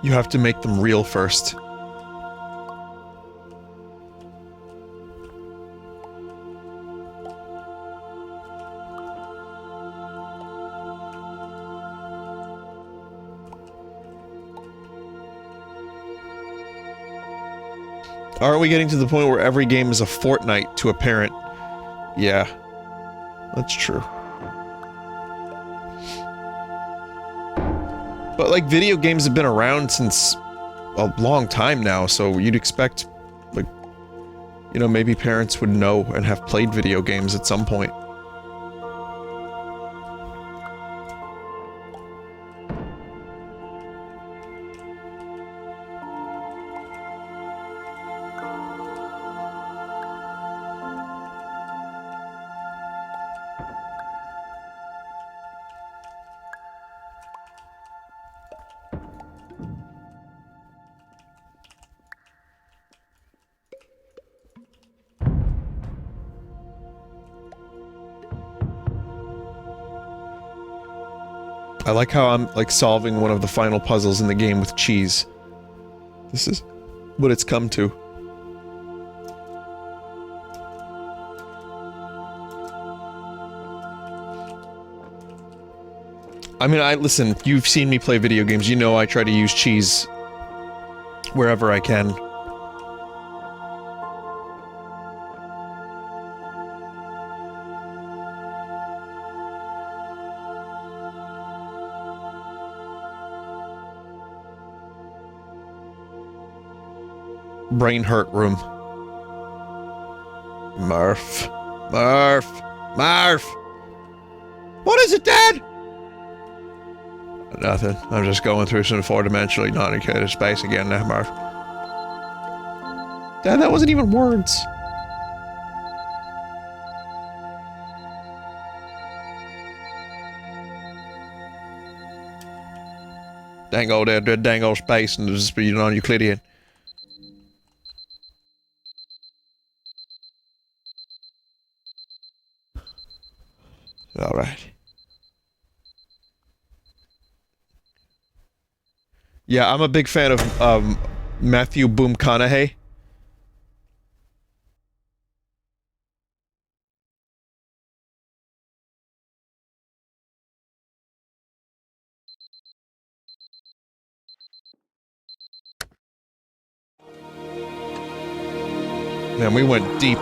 You have to make them real first. Aren't we getting to the point where every game is a Fortnite to a parent? Yeah, that's true. But, like, video games have been around since a long time now, so you'd expect, like, you know, maybe parents would know and have played video games at some point. I like how I'm, like, solving one of the final puzzles in the game with cheese. This is what it's come to. I mean, listen, you've seen me play video games. You know I try to use cheese wherever I can. Brain hurt room. Murph. Murph. Murph! What is it, Dad? Nothing. I'm just going through some four-dimensionally non-encoded space again now, Murph. Dad, that wasn't even words. Dang old dang old space and just be non-Euclidean. Alright. Yeah, I'm a big fan of, Matthew Boom Conaughey. Man, we went deep.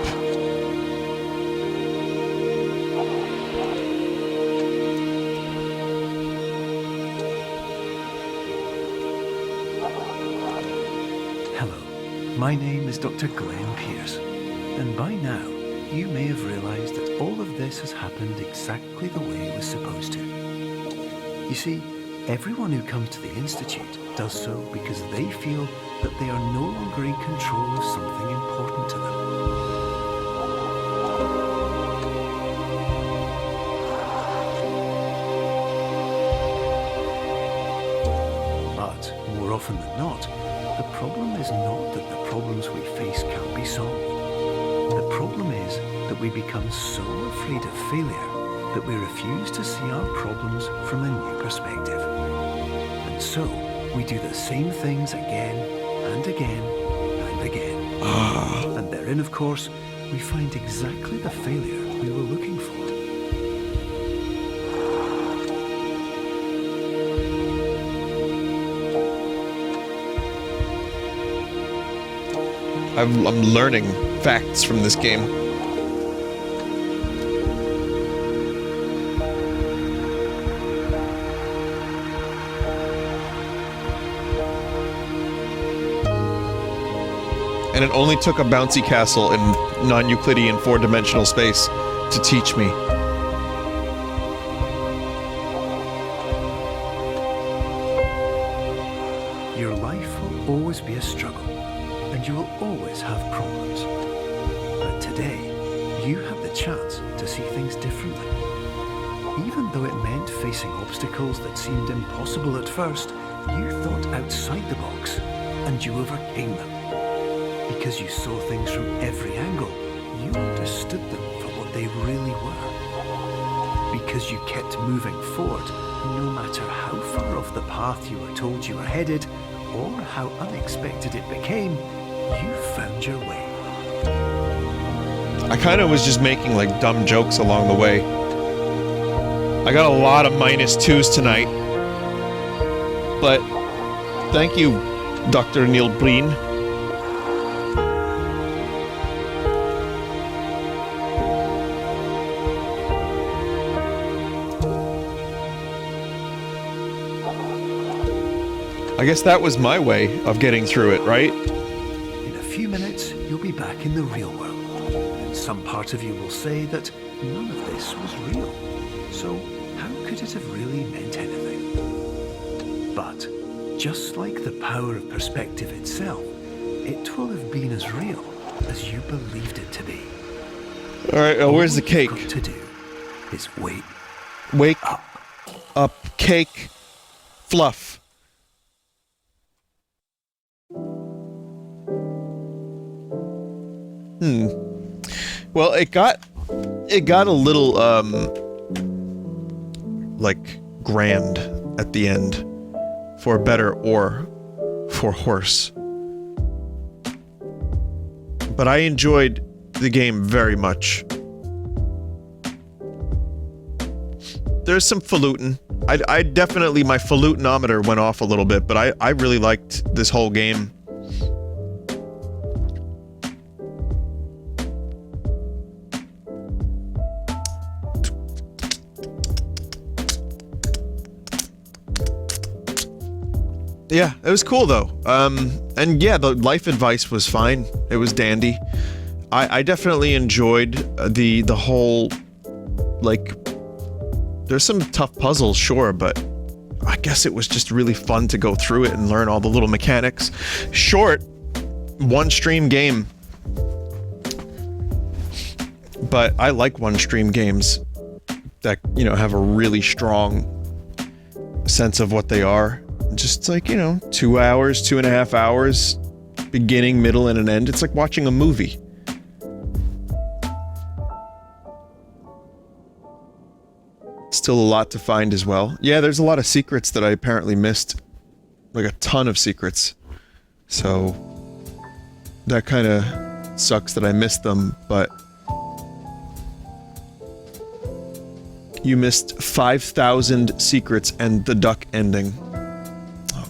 My name is Dr. Glenn Pierce, and by now, you may have realized that all of this has happened exactly the way it was supposed to. You see, everyone who comes to the Institute does so because they feel that they are no longer in control of something important to them. But, more often than not, the problem is not that the problems we face can't be solved. The problem is that we become so afraid of failure that we refuse to see our problems from a new perspective. And so, we do the same things again and again and again. And therein, of course, we find exactly the failure we were looking for. I'm learning facts from this game. And it only took a bouncy castle in non-Euclidean 4-dimensional space to teach me. Your life will always be a struggle, and you will always have problems. But today, you have the chance to see things differently. Even though it meant facing obstacles that seemed impossible at first, you thought outside the box, and you overcame them. Because you saw things from every angle, you understood them for what they really were. Because you kept moving forward, no matter how far off the path you were told you were headed, or how unexpected it became, you found your way. I kind of was just making like dumb jokes along the way. I got a lot of -2s tonight. But thank you, Dr. Neil Breen. I guess that was my way of getting through it, right? In a few minutes, you'll be back in the real world. And some part of you will say that none of this was real. So how could it have really meant anything? But just like the power of perspective itself, it will have been as real as you believed it to be. Alright, where's the cake? All you've got to do is wait. Wake up, cake, fluff. Well, it got a little, like, grand at the end. For better or for horse. But I enjoyed the game very much. There's some falutin. I definitely, my falutinometer went off a little bit, but I really liked this whole game. Yeah, it was cool though. And yeah, the life advice was fine. It was dandy. I definitely enjoyed the whole, like, there's some tough puzzles, sure, but I guess it was just really fun to go through it and learn all the little mechanics. Short, one-stream game. But I like one-stream games that, you know, have a really strong sense of what they are. Just like, you know, 2 hours, 2.5 hours, beginning, middle, and an end. It's like watching a movie. Still a lot to find as well. Yeah, there's a lot of secrets that I apparently missed. Like a ton of secrets. So that kind of sucks that I missed them, but you missed 5,000 secrets and the duck ending.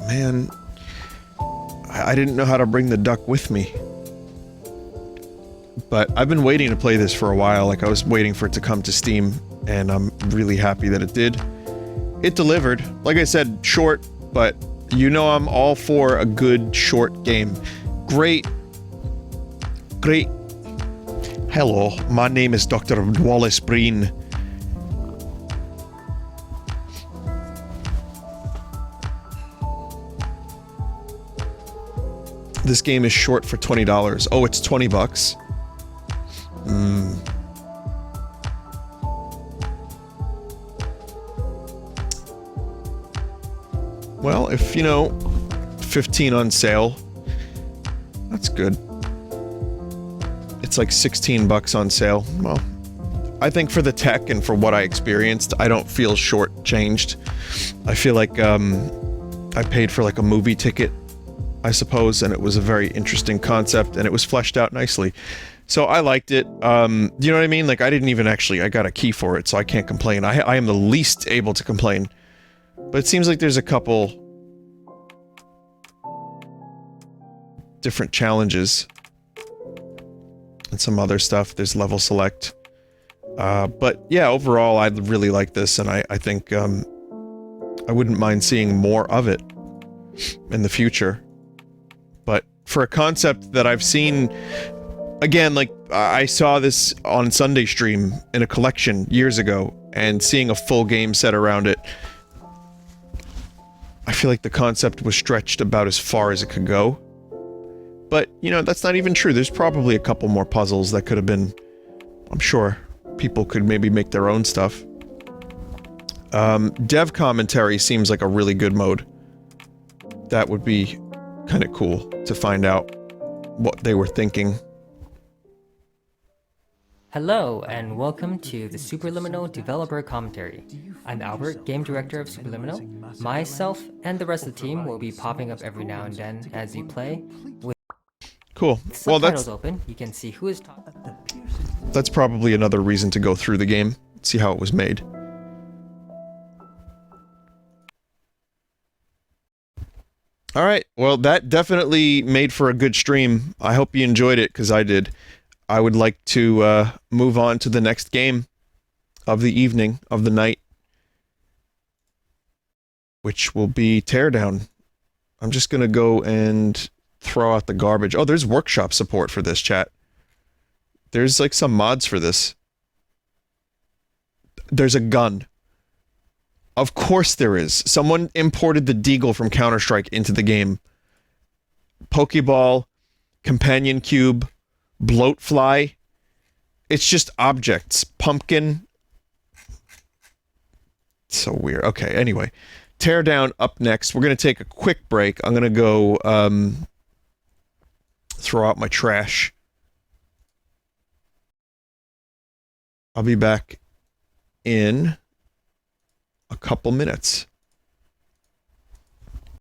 Man, I didn't know how to bring the duck with me. But I've been waiting to play this for a while, like I was waiting for it to come to Steam, and I'm really happy that it did. It delivered. Like I said, short, but you know I'm all for a good short game. Great. Hello, my name is Dr. Wallace Breen. This game is short for $20. Oh, it's 20 bucks. Well, if, you know, 15 on sale, that's good. It's like 16 bucks on sale. Well, I think for the tech and for what I experienced, I don't feel shortchanged. I feel like, I paid for like a movie ticket, I suppose, and it was a very interesting concept, and it was fleshed out nicely. So I liked it. You know what I mean? Like, I didn't even actually, I got a key for it, so I can't complain. I am the least able to complain. But it seems like there's a couple different challenges. and some other stuff. There's level select. But yeah, overall, I really like this, and I think I wouldn't mind seeing more of it in the future. But for a concept that I've seen, again, like, I saw this on Sunday stream in a collection years ago, and seeing a full game set around it, I feel like the concept was stretched about as far as it could go. But, you know, that's not even true. There's probably a couple more puzzles that could have been... I'm sure people could maybe make their own stuff. Dev commentary seems like a really good mode. That would be kind of cool to find out what they were thinking. Hello, and welcome to the Superliminal Developer Commentary. I'm Albert, Game Director of Superliminal. Myself and the rest of the team will be popping up every now and then as you play. With Cool. Well, subtitles open, you can see who is talking. that's probably another reason to go through the game, see how it was made. Alright, well, that definitely made for a good stream. I hope you enjoyed it, because I did. I would like to move on to the next game of the evening, of the night, which will be Teardown. I'm just gonna go and throw out the garbage. Oh, there's workshop support for this, chat. There's like some mods for this. There's a gun. Of course there is. Someone imported the Deagle from Counter-Strike into the game. Pokeball, Companion Cube, Bloatfly. It's just objects. Pumpkin. So weird. Okay, anyway. Teardown up next. We're going to take a quick break. I'm going to go throw out my trash. I'll be back in a couple minutes.